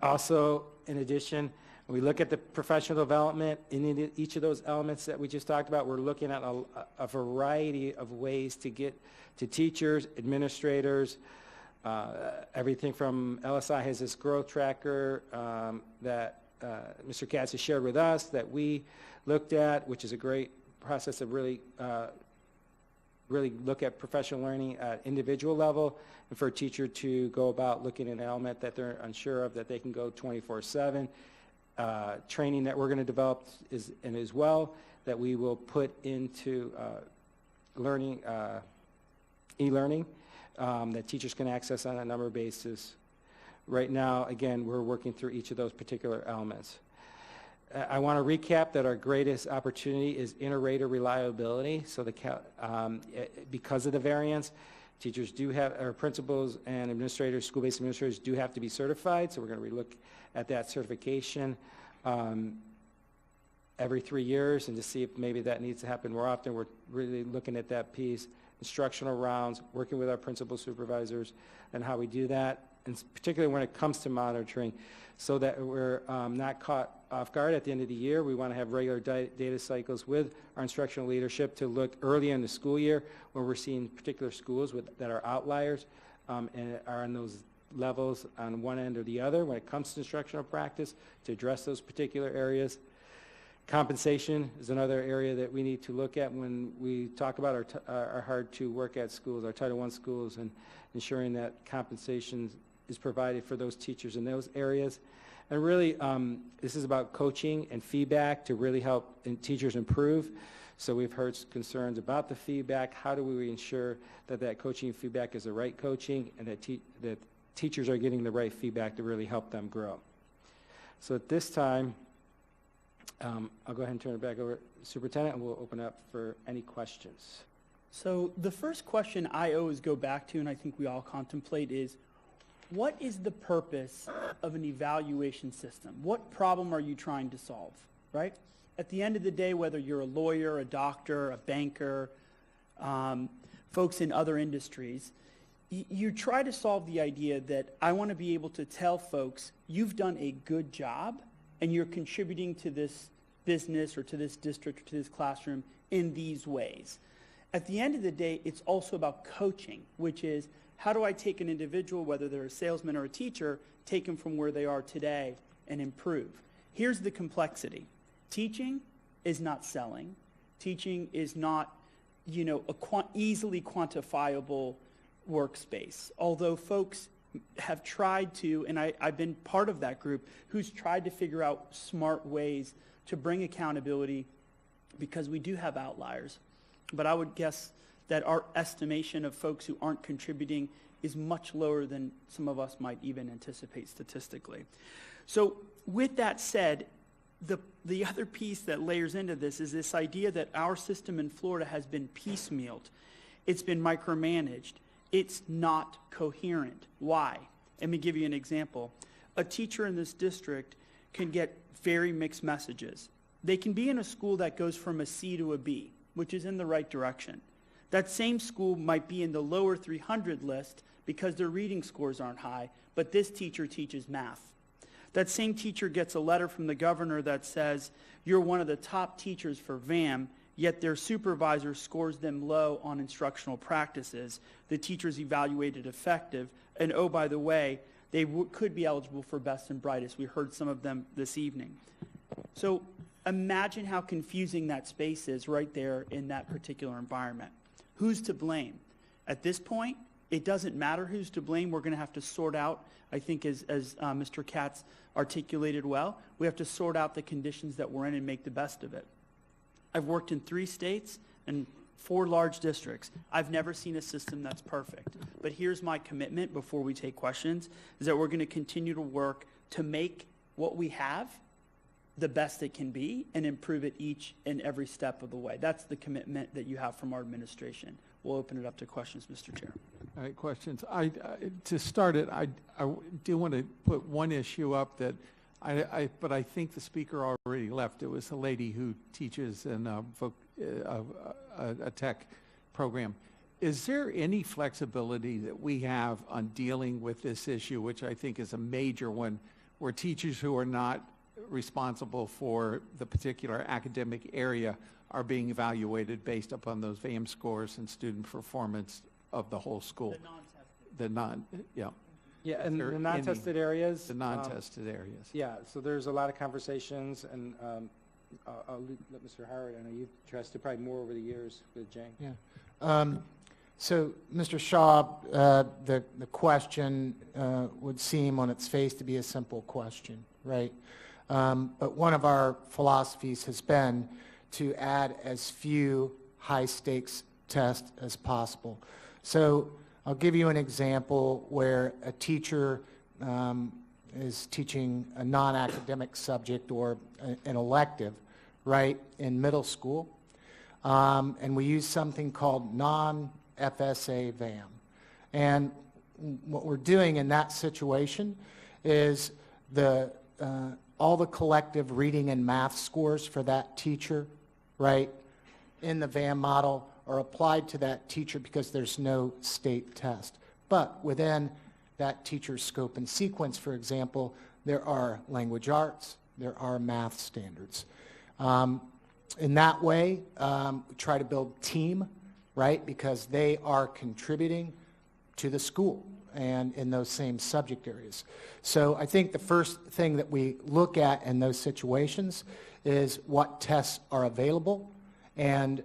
K: Also, in addition, when we look at the professional development in each of those elements that we just talked about, we're looking at a variety of ways to get to teachers, administrators, everything from LSI has this growth tracker that Mr. Katz has shared with us that we looked at, which is a great process of really look at professional learning at individual level, and for a teacher to go about looking at an element that they're unsure of, that they can go 24/7. Training that we're going to develop as well that we will put into learning, e-learning, that teachers can access on a number of bases. Right now, again, we're working through each of those particular elements. I want to recap that our greatest opportunity is inter-rater reliability. So because of the variance, teachers do have, or principals and administrators, school-based administrators do have to be certified. So we're going to relook at that certification every 3 years and to see if maybe that needs to happen more often. We're really looking at that piece, instructional rounds, working with our principal supervisors and how we do that, and particularly when it comes to monitoring, so that we're not caught off guard at the end of the year. We want to have regular data cycles with our instructional leadership to look early in the school year when we're seeing particular schools that are outliers and are on those levels on one end or the other when it comes to instructional practice, to address those particular areas. Compensation is another area that we need to look at when we talk about our hard-to-work-at schools, our Title I schools, and ensuring that compensation is provided for those teachers in those areas. And really, this is about coaching and feedback to really help teachers improve. So we've heard concerns about the feedback. How do we ensure that that coaching and feedback is the right coaching and that teachers are getting the right feedback to really help them grow? So at this time, I'll go ahead and turn it back over to the superintendent, and we'll open up for any questions.
J: So the first question I always go back to, and I think we all contemplate, is what is the purpose of an evaluation system? What problem are you trying to solve, right? At the end of the day, whether you're a lawyer, a doctor, a banker, folks in other industries, you try to solve the idea that I want to be able to tell folks, you've done a good job and you're contributing to this business or to this district or to this classroom in these ways. At the end of the day, it's also about coaching, which is how do I take an individual, whether they're a salesman or a teacher, take them from where they are today and improve. Here's the complexity. Teaching is not selling. Teaching is not, easily quantifiable workspace. Although folks have tried to, and I've been part of that group, who's tried to figure out smart ways to bring accountability, because we do have outliers. But I would guess that our estimation of folks who aren't contributing is much lower than some of us might even anticipate statistically. So with that said, the the other piece that layers into this is this idea that our system in Florida has been piecemealed. It's been micromanaged. It's not coherent. Why? Let me give you an example. A teacher in this district can get very mixed messages. They can be in a school that goes from a C to a B, which is in the right direction. That same school might be in the lower 300 list because their reading scores aren't high, but this teacher teaches math. That same teacher gets a letter from the governor that says, you're one of the top teachers for VAM, yet their supervisor scores them low on instructional practices. The teacher's evaluated effective, and oh, by the way, they could be eligible for best and brightest. We heard some of them this evening. So imagine how confusing that space is right there in that particular environment. Who's to blame? At this point, it doesn't matter who's to blame. We're going to have to sort out, I think as Mr. Katz articulated well, we have to sort out the conditions that we're in and make the best of it. I've worked in 3 states and 4 large districts. I've never seen a system that's perfect. But here's my commitment before we take questions, is that we're going to continue to work to make what we have the best it can be and improve it each and every step of the way. That's the commitment that you have from our administration. We'll open it up to questions, Mr. Chair.
A: All right, questions. To start it, I do want to put one issue up that but I think the speaker already left. It was a lady who teaches in a tech program. Is there any flexibility that we have on dealing with this issue, which I think is a major one, where teachers who are not responsible for the particular academic area are being evaluated based upon those VAM scores and student performance of the whole school? The non-tested.
K: Yeah, and the non-tested areas.
A: The non-tested areas.
K: Yeah, so there's a lot of conversations, and I'll let Mr. Howard, I know you've addressed it probably more over the years with Jane.
L: Yeah. So, Mr. Shaw, the question would seem on its face to be a simple question, right? But one of our philosophies has been to add as few high-stakes tests as possible. So I'll give you an example where a teacher is teaching a non-academic subject or an elective, right, in middle school, and we use something called non-FSA VAM. And what we're doing in that situation is all the collective reading and math scores for that teacher, right, in the VAM model are applied to that teacher because there's no state test. But within that teacher's scope and sequence, for example, there are language arts, there are math standards. In that way, we try to build team, right, because they are contributing to the school and in those same subject areas. So I think the first thing that we look at in those situations is what tests are available, and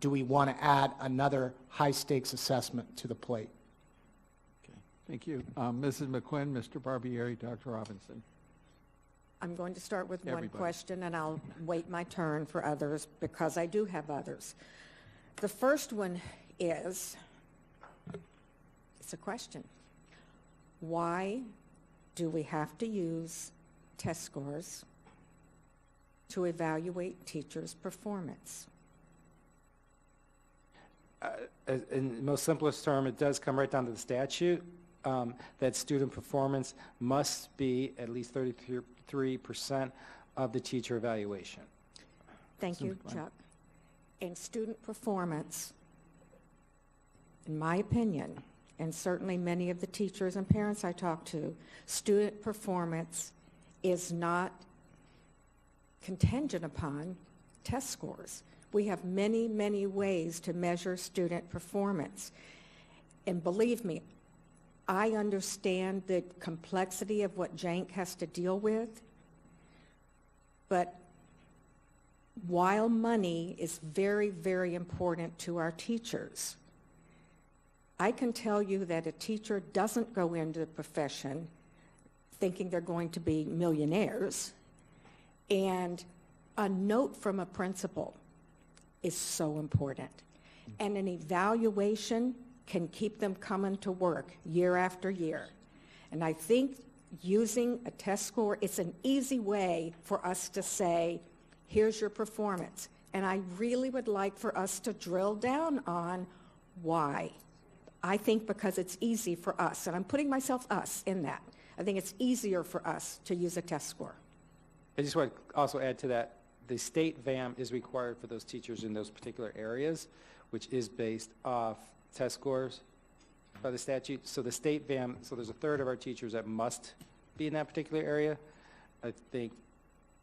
L: do we want to add another high-stakes assessment to the plate?
A: Okay, thank you. Mrs. McQuinn, Mr. Barbieri, Dr. Robinson.
M: I'm going to start with one
A: Everybody.
M: question, and I'll wait my turn for others because I do have others. The first one is, it's a question. Why do we have to use test scores to evaluate teachers' performance?
K: In the most simplest term, it does come right down to the statute, that student performance must be at least 33% of the teacher evaluation.
M: Thank you, Chuck. And student performance, in my opinion, and certainly many of the teachers and parents I talk to, student performance is not contingent upon test scores. We have many, many ways to measure student performance. And believe me, I understand the complexity of what Jank has to deal with, but while money is very, very important to our teachers, I can tell you that a teacher doesn't go into the profession thinking they're going to be millionaires, and a note from a principal is so important. And an evaluation can keep them coming to work year after year. And I think using a test score, it's an easy way for us to say, here's your performance. And I really would like for us to drill down on why. I think because it's easy for us, and I'm putting us in that. I think it's easier for us to use a test score.
K: I just want to also add to that, the state VAM is required for those teachers in those particular areas, which is based off test scores by the statute. So the state VAM, so there's a third of our teachers that must be in that particular area. I think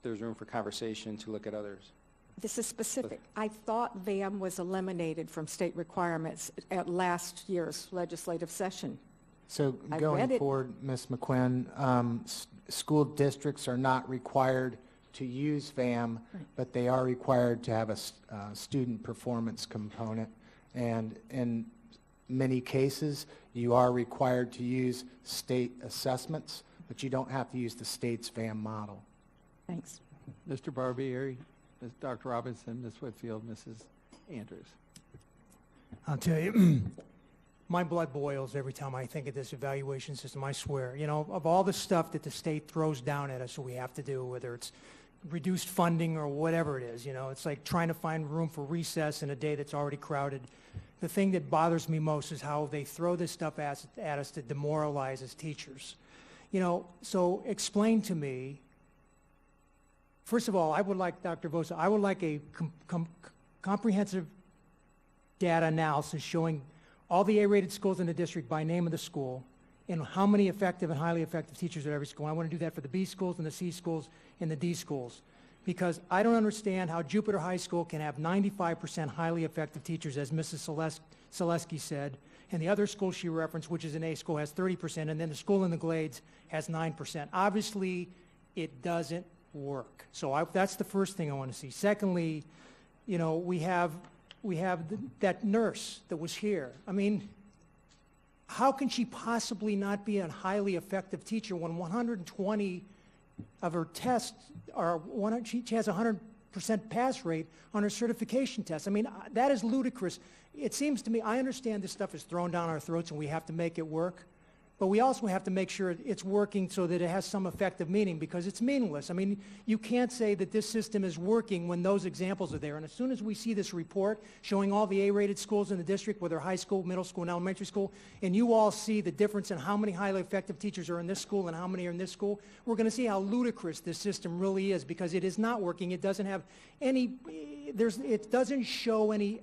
K: there's room for conversation to look at others.
M: This is specific. I thought VAM was eliminated from state requirements at last year's legislative session.
L: So
M: I read
L: going
M: it.
L: forward, Ms. McQuinn, school districts are not required to use VAM, but they are required to have a student performance component. And in many cases, you are required to use state assessments, but you don't have to use the state's VAM model.
M: Thanks.
A: Mr. Barbieri, Ms. Dr. Robinson, Ms. Whitfield, Mrs. Andrews.
N: I'll tell you, my blood boils every time I think of this evaluation system, I swear. You know, of all the stuff that the state throws down at us that we have to do, whether it's reduced funding or whatever it is, you know, it's like trying to find room for recess in a day that's already crowded. The thing that bothers me most is how they throw this stuff at us to demoralize as teachers. You know, so explain to me, first of all, I would like, Dr. Vosa, I would like a comprehensive data analysis showing all the A-rated schools in the district by name of the school and how many effective and highly effective teachers at every school. I want to do that for the B schools and the C schools and the D schools, because I don't understand how Jupiter High School can have 95% highly effective teachers, as Mrs. Selesky said, and the other school she referenced, which is an A school, has 30%, and then the school in the Glades has 9%. Obviously, it doesn't work. So that's the first thing I want to see. Secondly, you know, we have that nurse that was here. I mean, how can she possibly not be a highly effective teacher when 120 of her tests are, she has a 100% pass rate on her certification test? I mean, that is ludicrous. It seems to me, I understand this stuff is thrown down our throats and we have to make it work, but we also have to make sure it's working so that it has some effective meaning, because it's meaningless. I mean, you can't say that this system is working when those examples are there. And as soon as we see this report showing all the A-rated schools in the district, whether high school, middle school, and elementary school, and you all see the difference in how many highly effective teachers are in this school and how many are in this school, we're going to see how ludicrous this system really is, because it is not working. It doesn't have any, it doesn't show any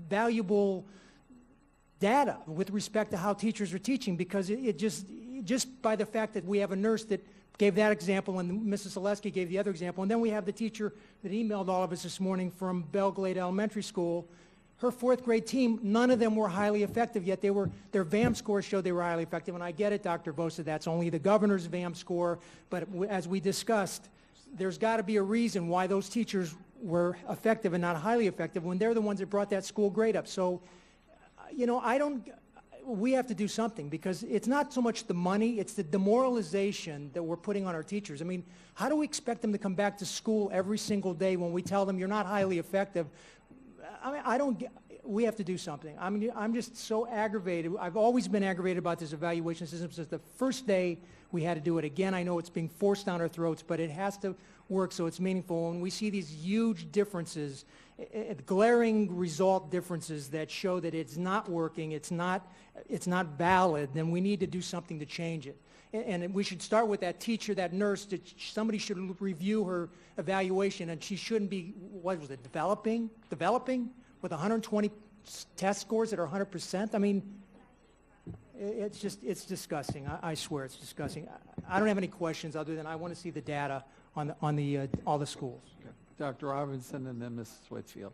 N: valuable data with respect to how teachers are teaching, because it just by the fact that we have a nurse that gave that example and Mrs. Selesky gave the other example, and then we have the teacher that emailed all of us this morning from Belglade Elementary School, her fourth grade team, none of them were highly effective, yet their VAM scores showed they were highly effective. And I get it, Dr. Vosa, that's only the governor's VAM score, but as we discussed, there's got to be a reason why those teachers were effective and not highly effective when they're the ones that brought that school grade up. So, you know, we have to do something, because it's not so much the money, it's the demoralization that we're putting on our teachers. I mean, how do we expect them to come back to school every single day when we tell them you're not highly effective? I mean, we have to do something. I mean, I'm just so aggravated. I've always been aggravated about this evaluation system since the first day we had to do it. Again, I know it's being forced down our throats, but it has to work so it's meaningful. When we see these huge differences, glaring result differences that show that it's not working, it's not valid, then we need to do something to change it. And we should start with that teacher, that nurse, that somebody should review her evaluation, and she shouldn't be, what was it, developing with 120 test scores that are 100%? I mean, it's disgusting. I swear it's disgusting. I don't have any questions other than I want to see the data on all the schools.
A: Okay. Dr. Robinson and then Mrs. Whitfield.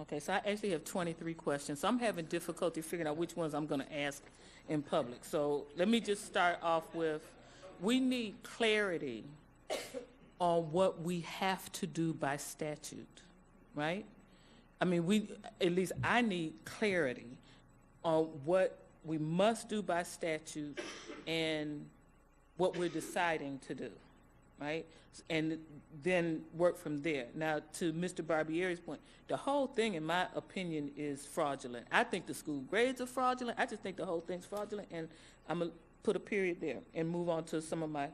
O: Okay, so I actually have 23 questions. So I'm having difficulty figuring out which ones I'm going to ask in public. So let me just start off with, we need clarity on what we have to do by statute, right? I mean, at least I need clarity on what we must do by statute and what we're deciding to do, right? And then work from there. Now, to Mr. Barbieri's point, the whole thing, in my opinion, is fraudulent. I think the school grades are fraudulent. I just think the whole thing's fraudulent, and I'm put a period there and move on to some of my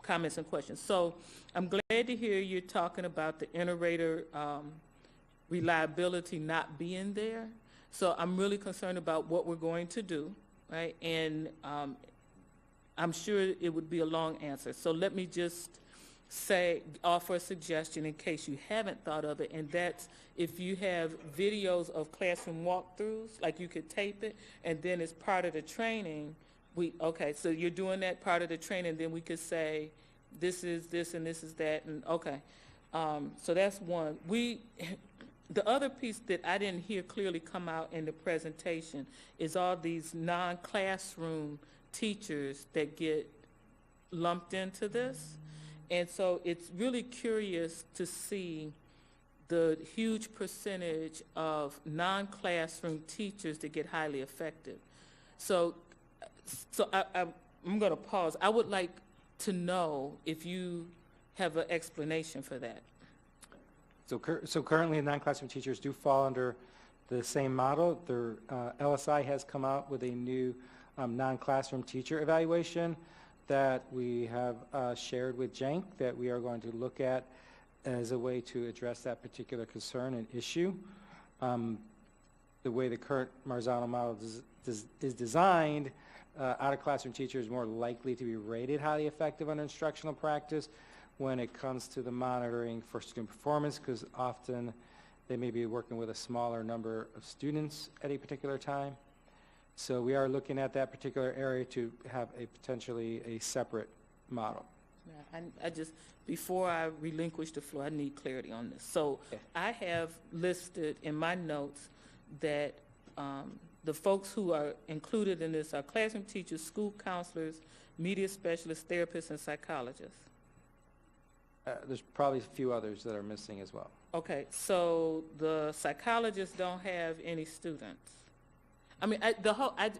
O: comments and questions. So I'm glad to hear you're talking about the inter-rater reliability not being there. So I'm really concerned about what we're going to do, right? And I'm sure it would be a long answer. So let me just offer a suggestion in case you haven't thought of it, and that's if you have videos of classroom walkthroughs, like you could tape it, and then as part of the training, so you're doing that part of the training, then we could say, this is this and this is that, and okay. So that's one. The other piece that I didn't hear clearly come out in the presentation is all these non-classroom teachers that get lumped into this. And so it's really curious to see the huge percentage of non-classroom teachers that get highly affected. So I'm going to pause. I would like to know if you have an explanation for that.
K: So currently, non-classroom teachers do fall under the same model. Their LSI has come out with a new non-classroom teacher evaluation that we have shared with Cenk that we are going to look at as a way to address that particular concern and issue. The way the current Marzano model is designed, out-of-classroom teachers are more likely to be rated highly effective under instructional practice when it comes to the monitoring for student performance, because often they may be working with a smaller number of students at a particular time. So we are looking at that particular area to have potentially a separate model.
O: I just, before I relinquish the floor, I need clarity on this. So I have listed in my notes that the folks who are included in this are classroom teachers, school counselors, media specialists, therapists, and psychologists.
K: There's probably a few others that are missing as well.
O: Okay, so the psychologists don't have any students. I mean,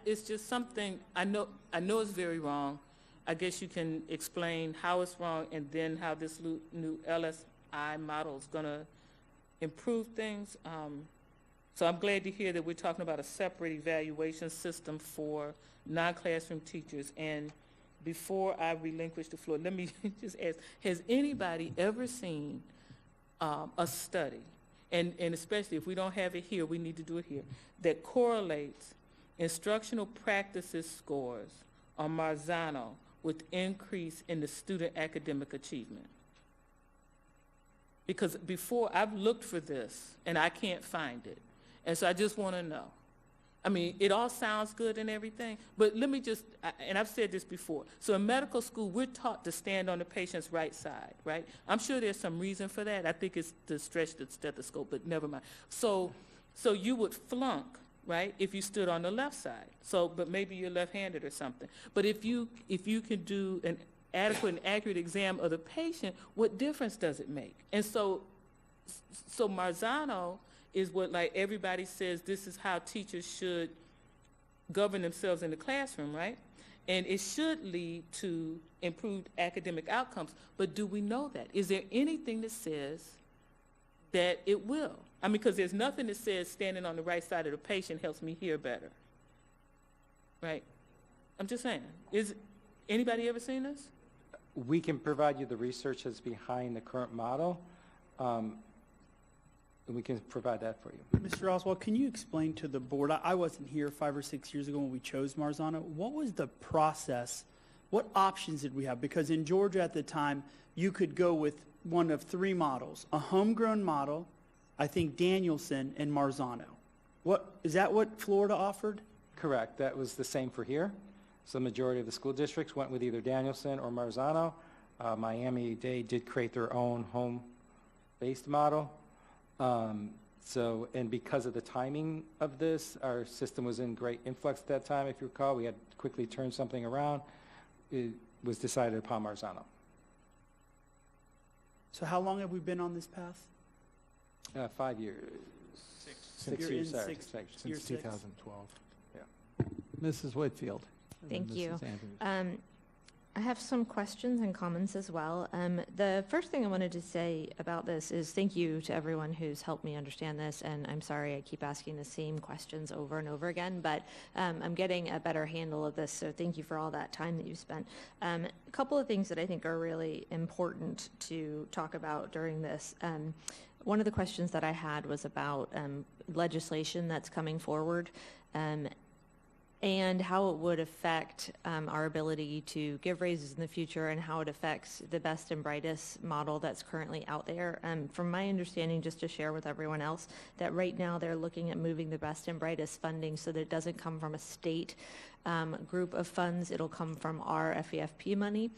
O: it's just something, I know it's very wrong. I guess you can explain how it's wrong and then how this new LSI model is going to improve things. So I'm glad to hear that we're talking about a separate evaluation system for non-classroom teachers. And before I relinquish the floor, let me just ask, has anybody ever seen a study, and especially if we don't have it here, we need to do it here, that correlates instructional practices scores on Marzano with increase in the student academic achievement? Because before, I've looked for this, and I can't find it. And so I just want to know. I mean, it all sounds good and everything, but let me just, and I've said this before, so in medical school, we're taught to stand on the patient's right side, right? I'm sure there's some reason for that. I think it's to stretch the stethoscope, but never mind. So you would flunk, right, if you stood on the left side. So, but maybe you're left-handed or something. But if you can do an adequate and accurate exam of the patient, what difference does it make? And so Marzano is what, like, everybody says this is how teachers should govern themselves in the classroom, right? And it should lead to improved academic outcomes. But do we know that? Is there anything that says that it will? I mean, because there's nothing that says standing on the right side of the patient helps me hear better, right? I'm just saying. Is anybody ever seen this?
K: We can provide you the research that's behind the current model. And we can provide that for you.
J: Mr. Oswald, can you explain to the board, I wasn't here 5 or 6 years ago when we chose Marzano, what was the process, what options did we have? Because in Georgia at the time, you could go with one of 3 models, a homegrown model, I think Danielson, and Marzano. Is that what Florida offered?
K: Correct, that was the same for here. So the majority of the school districts went with either Danielson or Marzano. Miami-Dade did create their own home-based model. And because of the timing of this, our system was in great influx at that time, if you recall. We had to quickly turn something around. It was decided upon Marzano.
J: So how long have we been on this path?
K: 5 years. 6 years, sorry.
L: Since 2012.
A: Mrs. Whitfield.
P: Thank you. I have some questions and comments as well. The first thing I wanted to say about this is thank you to everyone who's helped me understand this, and I'm sorry I keep asking the same questions over and over again, but I'm getting a better handle of this, so thank you for all that time that you spent. A couple of things that I think are really important to talk about during this. One of the questions that I had was about legislation that's coming forward, and how it would affect our ability to give raises in the future, and how it affects the best and brightest model that's currently out there. From my understanding, just to share with everyone else, that right now they're looking at moving the best and brightest funding so that it doesn't come from a state group of funds. It'll come from our FEFP money,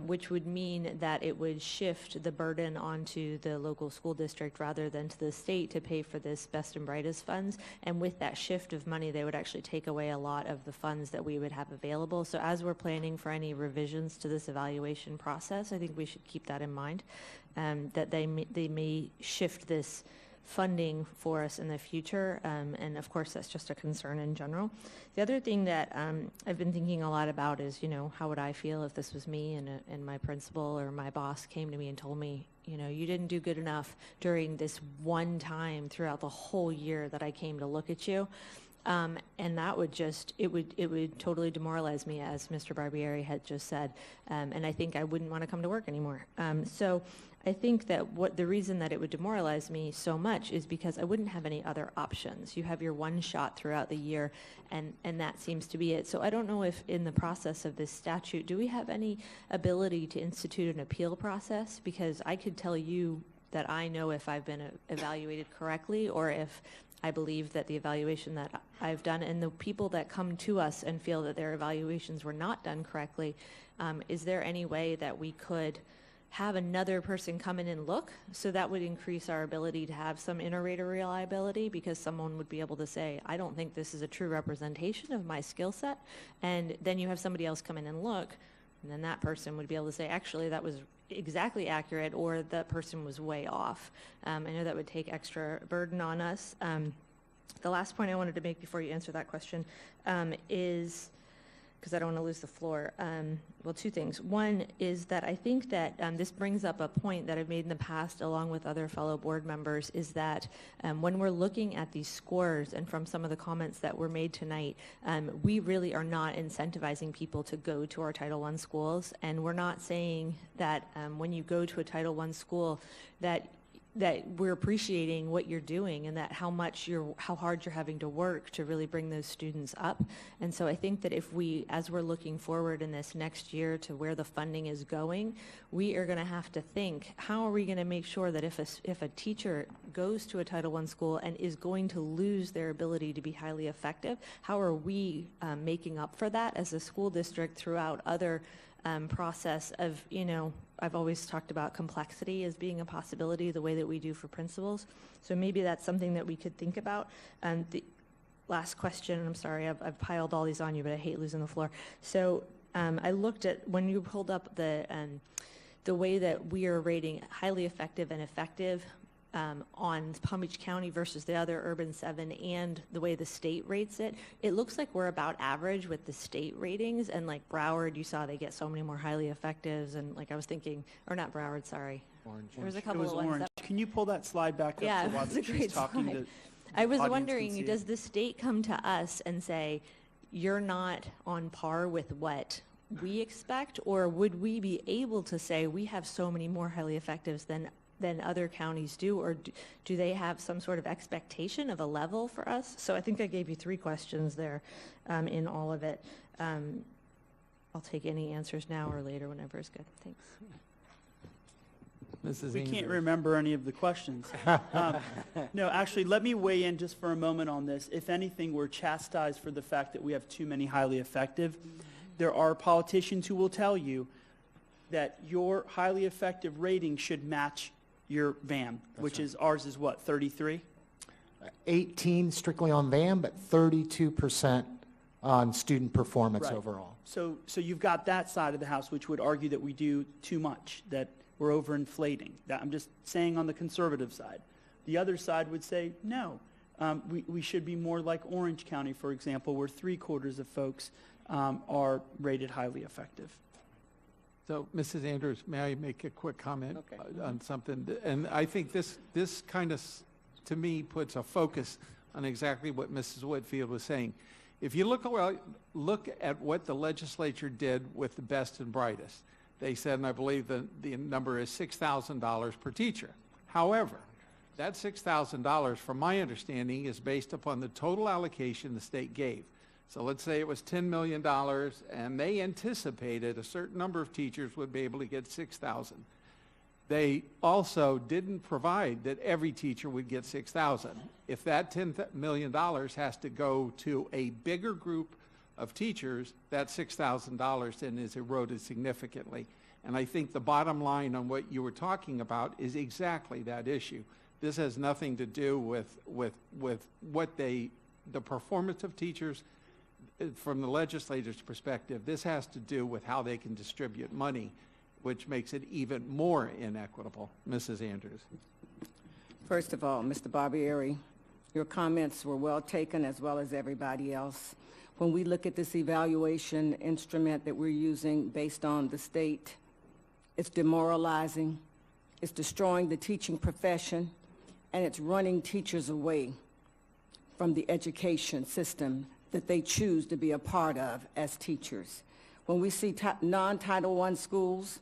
P: which would mean that it would shift the burden onto the local school district rather than to the state to pay for this best and brightest funds. And with that shift of money, they would actually take away a lot of the funds that we would have available. So as we're planning for any revisions to this evaluation process, I think we should keep that in mind, that they may shift this funding for us in the future, and of course that's just a concern in general. The other thing that I've been thinking a lot about is, how would I feel if this was me and my principal or my boss came to me and told me, you didn't do good enough during this one time throughout the whole year that I came to look at you. And that would it would totally demoralize me, as Mr. Barbieri had just said, and I think I wouldn't want to come to work anymore. So I think that the reason that it would demoralize me so much is because I wouldn't have any other options. You have your one shot throughout the year, and that seems to be it. So I don't know if in the process of this statute, do we have any ability to institute an appeal process? Because I could tell you that I know if I've been evaluated correctly, or if I believe that the evaluation that I've done, and the people that come to us and feel that their evaluations were not done correctly, is there any way that we could have another person come in and look? So that would increase our ability to have some inter-rater reliability, because someone would be able to say, I don't think this is a true representation of my skill set. And then you have somebody else come in and look, and then that person would be able to say, actually, that was exactly accurate, or that person was way off. I know that would take extra burden on us. The last point I wanted to make before you answer that question is, because I don't want to lose the floor, well, two things. One is that I think that this brings up a point that I've made in the past along with other fellow board members, is that when we're looking at these scores, and from some of the comments that were made tonight, we really are not incentivizing people to go to our Title I schools, and we're not saying that when you go to a Title I school that we're appreciating what you're doing, and that how hard you're having to work to really bring those students up. And so I think that if we, as we're looking forward in this next year to where the funding is going, we are going to have to think, how are we going to make sure that if a teacher goes to a Title I school and is going to lose their ability to be highly effective, how are we making up for that as a school district throughout other process of, I've always talked about complexity as being a possibility, the way that we do for principals. So maybe that's something that we could think about. The last question, and I'm sorry, I've piled all these on you, but I hate losing the floor. So I looked at, when you pulled up the way that we are rating highly effective and effective on Palm Beach County versus the other urban 7, and the way the state rates it, it looks like we're about average with the state ratings. And like Broward, you saw they get so many more highly effectives, and like I was thinking, or not Broward, sorry.
A: Orange.
P: There was a couple
J: It was
P: of ones
J: orange.
P: that,
J: Can you pull that slide back up
P: yeah,
J: so while
P: it was a
J: she's
P: great
J: talking
P: slide.
J: to
P: I was
J: audience can
P: wondering,
J: see
P: does
J: it?
P: the state come to us and say, you're not on par with what we expect, or would we be able to say we have so many more highly effectives than other counties do, or do they have some sort of expectation of a level for us? So I think I gave you 3 questions there in all of it. I'll take any answers now or later, whenever is good. Thanks.
A: Mrs.
J: We can't
A: Ainsworth.
J: remember any of the questions. No, actually, let me weigh in just for a moment on this. If anything, we're chastised for the fact that we have too many highly effective. There are politicians who will tell you that your highly effective rating should match your VAM, which is, ours is what, 33?
L: 18 strictly on VAM, but 32% on student performance
J: Right.
L: overall.
J: So you've got that side of the house, which would argue that we do too much, that we're overinflating. That, I'm just saying on the conservative side. The other side would say, no, we should be more like Orange County, for example, where 3/4 of folks are rated highly effective.
A: So, Mrs. Andrews, may I make a quick comment
C: Okay.
A: on something? And I think this kind of, to me, puts a focus on exactly what Mrs. Whitfield was saying. If you look at what the legislature did with the best and brightest, they said, and I believe the number is $6,000 per teacher. However, that $6,000, from my understanding, is based upon the total allocation the state gave. So let's say it was $10 million, and they anticipated a certain number of teachers would be able to get $6,000. They also didn't provide that every teacher would get $6,000. If that $10 million has to go to a bigger group of teachers, that $6,000 then is eroded significantly. And I think the bottom line on what you were talking about is exactly that issue. This has nothing to do with what the performance of teachers from the legislator's perspective. This has to do with how they can distribute money, which makes it even more inequitable. Mrs. Andrews.
Q: First of all, Mr. Barbieri, your comments were well taken, as well as everybody else. When we look at this evaluation instrument that we're using based on the state, it's demoralizing, it's destroying the teaching profession, and it's running teachers away from the education system that they choose to be a part of as teachers. When we see non-Title I schools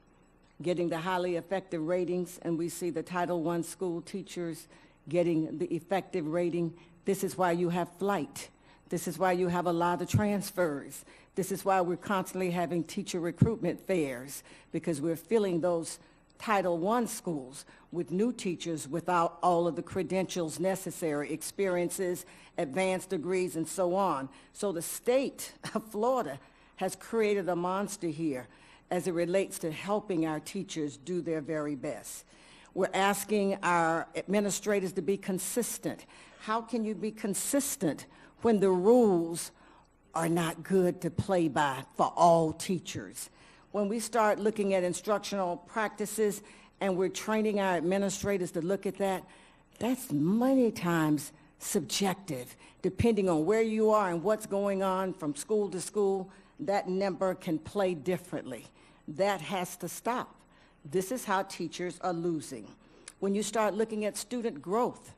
Q: getting the highly effective ratings, and we see the Title I school teachers getting the effective rating, this is why you have flight. This is why you have a lot of transfers. This is why we're constantly having teacher recruitment fairs, because we're filling those Title I schools with new teachers without all of the credentials necessary, experiences, advanced degrees, and so on. So the state of Florida has created a monster here as it relates to helping our teachers do their very best. We're asking our administrators to be consistent. How can you be consistent when the rules are not good to play by for all teachers? When we start looking at instructional practices and we're training our administrators to look at that, that's many times subjective. Depending on where you are and what's going on from school to school, that number can play differently. That has to stop. This is how teachers are losing. When you start looking at student growth,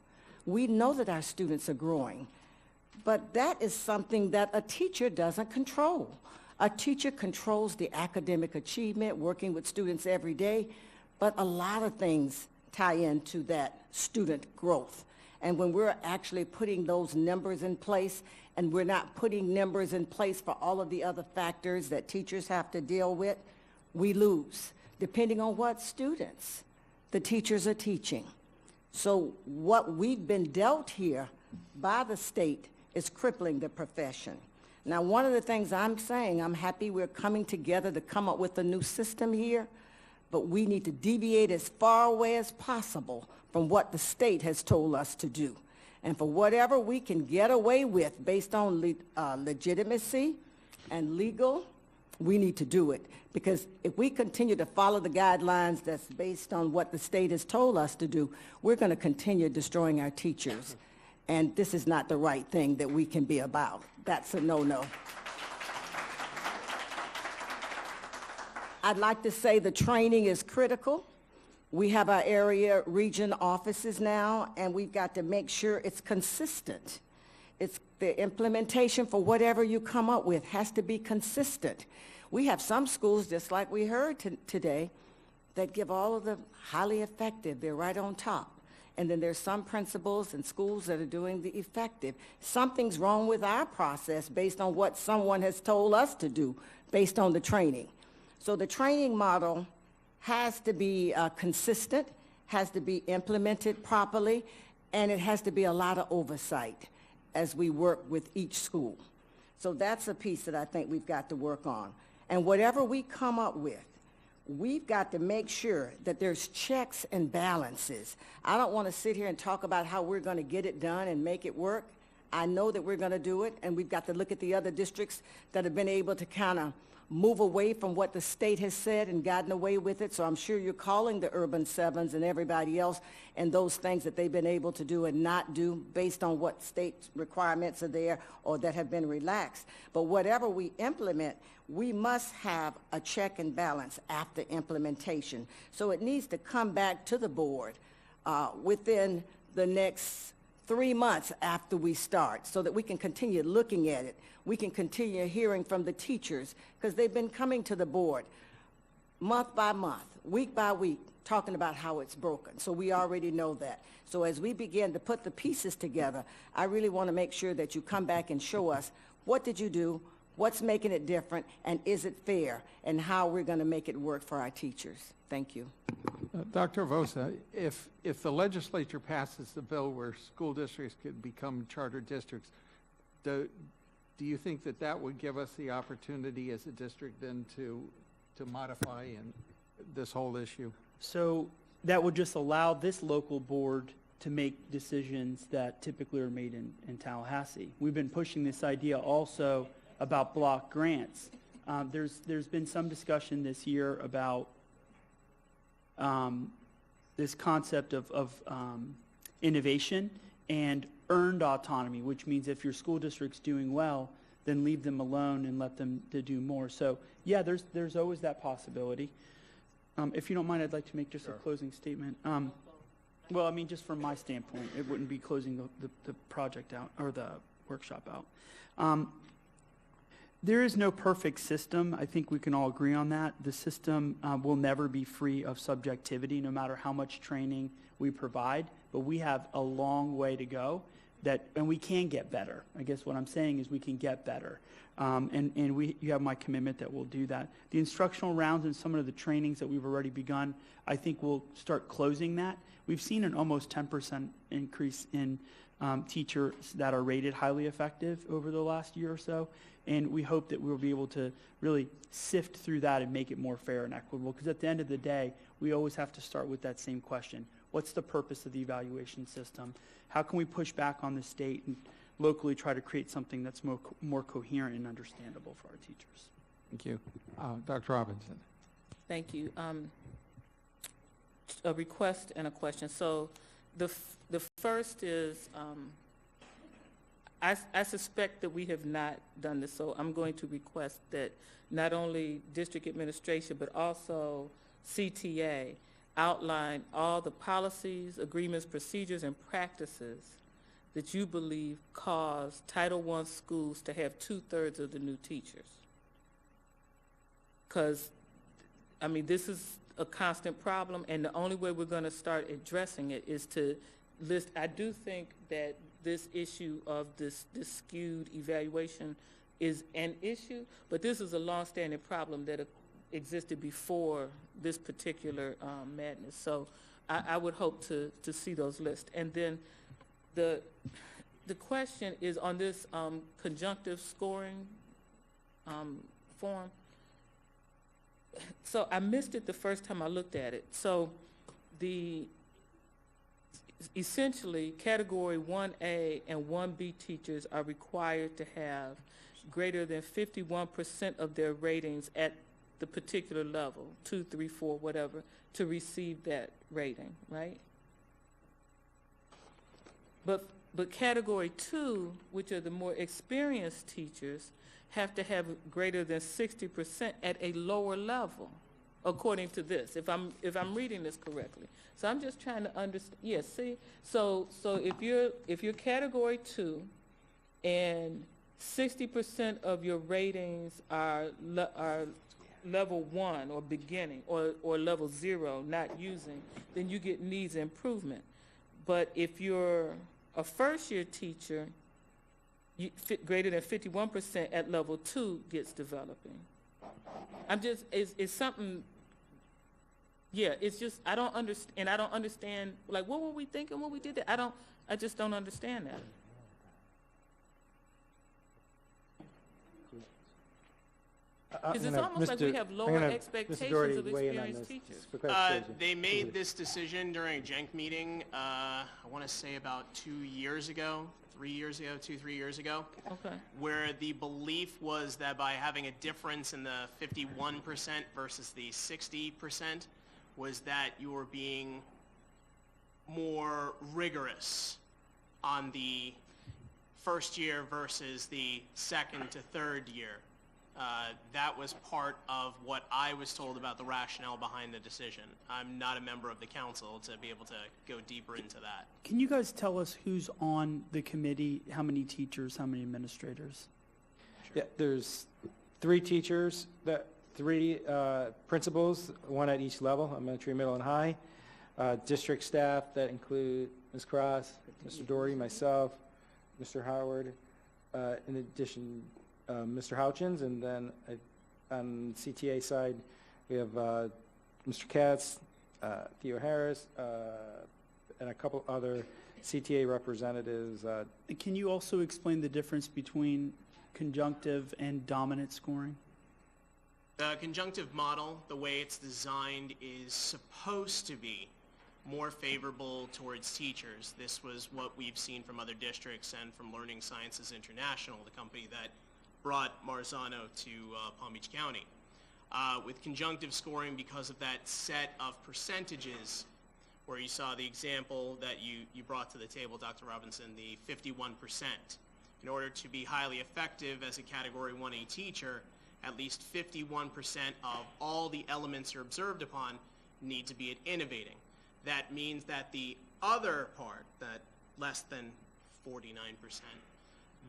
Q: we know that our students are growing, but that is something that a teacher doesn't control. A teacher controls the academic achievement, working with students every day, but a lot of things tie into that student growth. And when we're actually putting those numbers in place, and we're not putting numbers in place for all of the other factors that teachers have to deal with, we lose, depending on what students the teachers are teaching. So what we've been dealt here by the state is crippling the profession. Now, one of the things I'm saying, I'm happy we're coming together to come up with a new system here, but we need to deviate as far away as possible from what the state has told us to do. And for whatever we can get away with based on legitimacy and legal, we need to do it. Because if we continue to follow the guidelines that's based on what the state has told us to do, we're going to continue destroying our teachers. And this is not the right thing that we can be about. That's a no-no. I'd like to say the training is critical. We have our area region offices now, and we've got to make sure it's consistent. It's the implementation for whatever you come up with has to be consistent. We have some schools, just like we heard today, that give all of the highly effective. They're right on top. And then there's some principals and schools that are doing the effective. Something's wrong with our process based on what someone has told us to do based on the training. So the training model has to be consistent, has to be implemented properly, and it has to be a lot of oversight as we work with each school. So that's a piece that I think we've got to work on. And whatever we come up with, we've got to make sure that there's checks and balances. I don't want to sit here and talk about how we're going to get it done and make it work. I know that we're going to do it, and we've got to look at the other districts that have been able to kind of move away from what the state has said and gotten away with it. So I'm sure you're calling the urban sevens and everybody else and those things that they've been able to do and not do based on what state requirements are there or that have been relaxed. But whatever we implement, we must have a check and balance after implementation. So it needs to come back to the board within the next 3 months after we start so that we can continue looking at it. We can continue hearing from the teachers because they've been coming to the board month by month, week by week, talking about how it's broken. So we already know that. So as we begin to put the pieces together, I really want to make sure that you come back and show us what did you do, what's making it different, and is it fair, and how we're going to make it work for our teachers. Thank you.
A: Dr. Vosa, if the legislature passes the bill where school districts could become charter districts, do you think that that would give us the opportunity as a district then to modify this whole issue?
J: So that would just allow this local board to make decisions that typically are made in Tallahassee. We've been pushing this idea also about block grants. There's been some discussion this year about this concept of innovation and earned autonomy, which means if your school district's doing well, then leave them alone and let them to do more. So yeah, there's always that possibility. If you don't mind, I'd like to make just a closing statement. Well, I mean, just from my standpoint, it wouldn't be closing the project out or the workshop out. There is no perfect system. I think we can all agree on that. The system will never be free of subjectivity, no matter how much training we provide. But we have a long way to go, and we can get better. I guess what I'm saying is we can get better. And you have my commitment that we'll do that. The instructional rounds and some of the trainings that we've already begun, I think we'll start closing that. We've seen an almost 10% increase in teachers that are rated highly effective over the last year or so. And we hope that we'll be able to really sift through that and make it more fair and equitable. Because at the end of the day, we always have to start with that same question. What's the purpose of the evaluation system? How can we push back on the state and locally try to create something that's more coherent and understandable for our teachers?
A: Thank you. Dr. Robinson.
O: Thank you. A request and a question. So the first is, I suspect that we have not done this, so I'm going to request that not only district administration, but also CTA outline all the policies, agreements, procedures, and practices that you believe cause Title I schools to have 2/3 of the new teachers. Because, I mean, this is a constant problem, and the only way we're going to start addressing it is to list. I do think that this issue of this skewed evaluation is an issue, but this is a long-standing problem that existed before this particular madness. So I would hope to see those lists. And then the question is on this conjunctive scoring form. So I missed it the first time I looked at it. So essentially, Category 1A and 1B teachers are required to have greater than 51% of their ratings at the particular level, 2, 3, 4, whatever, to receive that rating, right? But Category 2, which are the more experienced teachers, have to have greater than 60% at a lower level, according to this, if I'm reading this correctly. So I'm just trying to understand. Yes, see, so if you're Category 2, and 60% of your ratings are level 1 or beginning, or level 0, not using, then you get needs improvement. But if you're a first-year teacher, greater than 51% at level 2 gets developing. It's something. Yeah, it's just, I don't understand, and I don't understand, like, what were we thinking when we did that? I just don't understand that. Because it's almost like we have lower expectations of experienced teachers.
R: They made this decision during a JENC meeting, I want to say about 2 years ago, 3 years ago, 3 years ago.
O: Okay.
R: Where the belief was that by having a difference in the 51% versus the 60% was that you were being more rigorous on the first year versus the second to third year. That was part of what I was told about the rationale behind the decision. I'm not a member of the council to be able to go deeper into that.
J: Can you guys tell us who's on the committee? How many teachers, how many administrators?
K: Yeah, there's 3 teachers, three principals, one at each level, elementary, middle, and high. District staff that include Ms. Cross, Mr. Doherty, myself, Mr. Howard, in addition, Mr. Houchins, and then on CTA side, we have Mr. Katz, Theo Harris, and a couple other CTA representatives.
J: Can you also explain the difference between conjunctive and dominant scoring?
R: The conjunctive model, the way it's designed, is supposed to be more favorable towards teachers. This was what we've seen from other districts and from Learning Sciences International, the company that brought Marzano to Palm Beach County. With conjunctive scoring, because of that set of percentages, where you saw the example that you brought to the table, Dr. Robinson, the 51%. In order to be highly effective as a Category 1A teacher, at least 51% of all the elements you're observed upon need to be at innovating. That means that the other part, that less than 49%,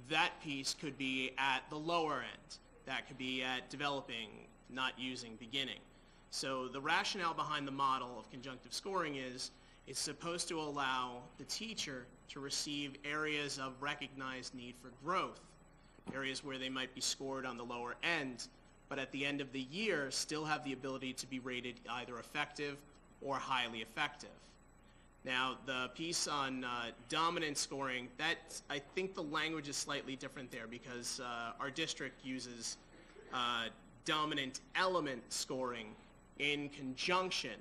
R: that piece could be at the lower end. That could be at developing, not using, beginning. So the rationale behind the model of conjunctive scoring is it's supposed to allow the teacher to receive areas of recognized need for growth, areas where they might be scored on the lower end, but at the end of the year still have the ability to be rated either effective or highly effective. Now, the piece on dominant scoring, I think the language is slightly different there because our district uses dominant element scoring in conjunction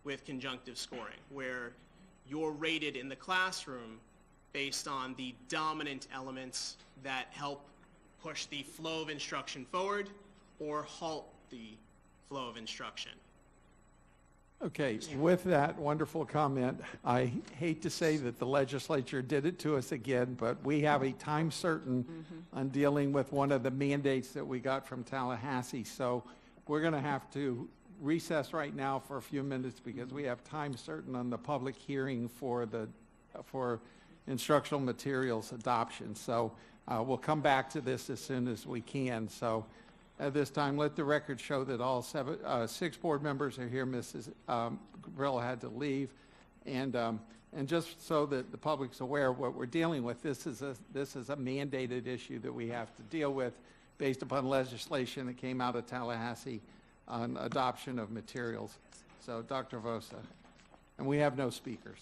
R: with conjunctive scoring, where you're rated in the classroom based on the dominant elements that help push the flow of instruction forward or halt the flow of instruction.
A: Okay, with that wonderful comment, I hate to say that the legislature did it to us again, but we have a time certain on dealing with one of the mandates that we got from Tallahassee. So we're going to have to recess right now for a few minutes because we have time certain on the public hearing for instructional materials adoption. So we'll come back to this as soon as we can. So at this time, let the record show that all 6 board members are here. Mrs. Brill had to leave. And just so that the public's aware of what we're dealing with, this is a mandated issue that we have to deal with based upon legislation that came out of Tallahassee on adoption of materials. So Dr. Vosa. And we have no speakers.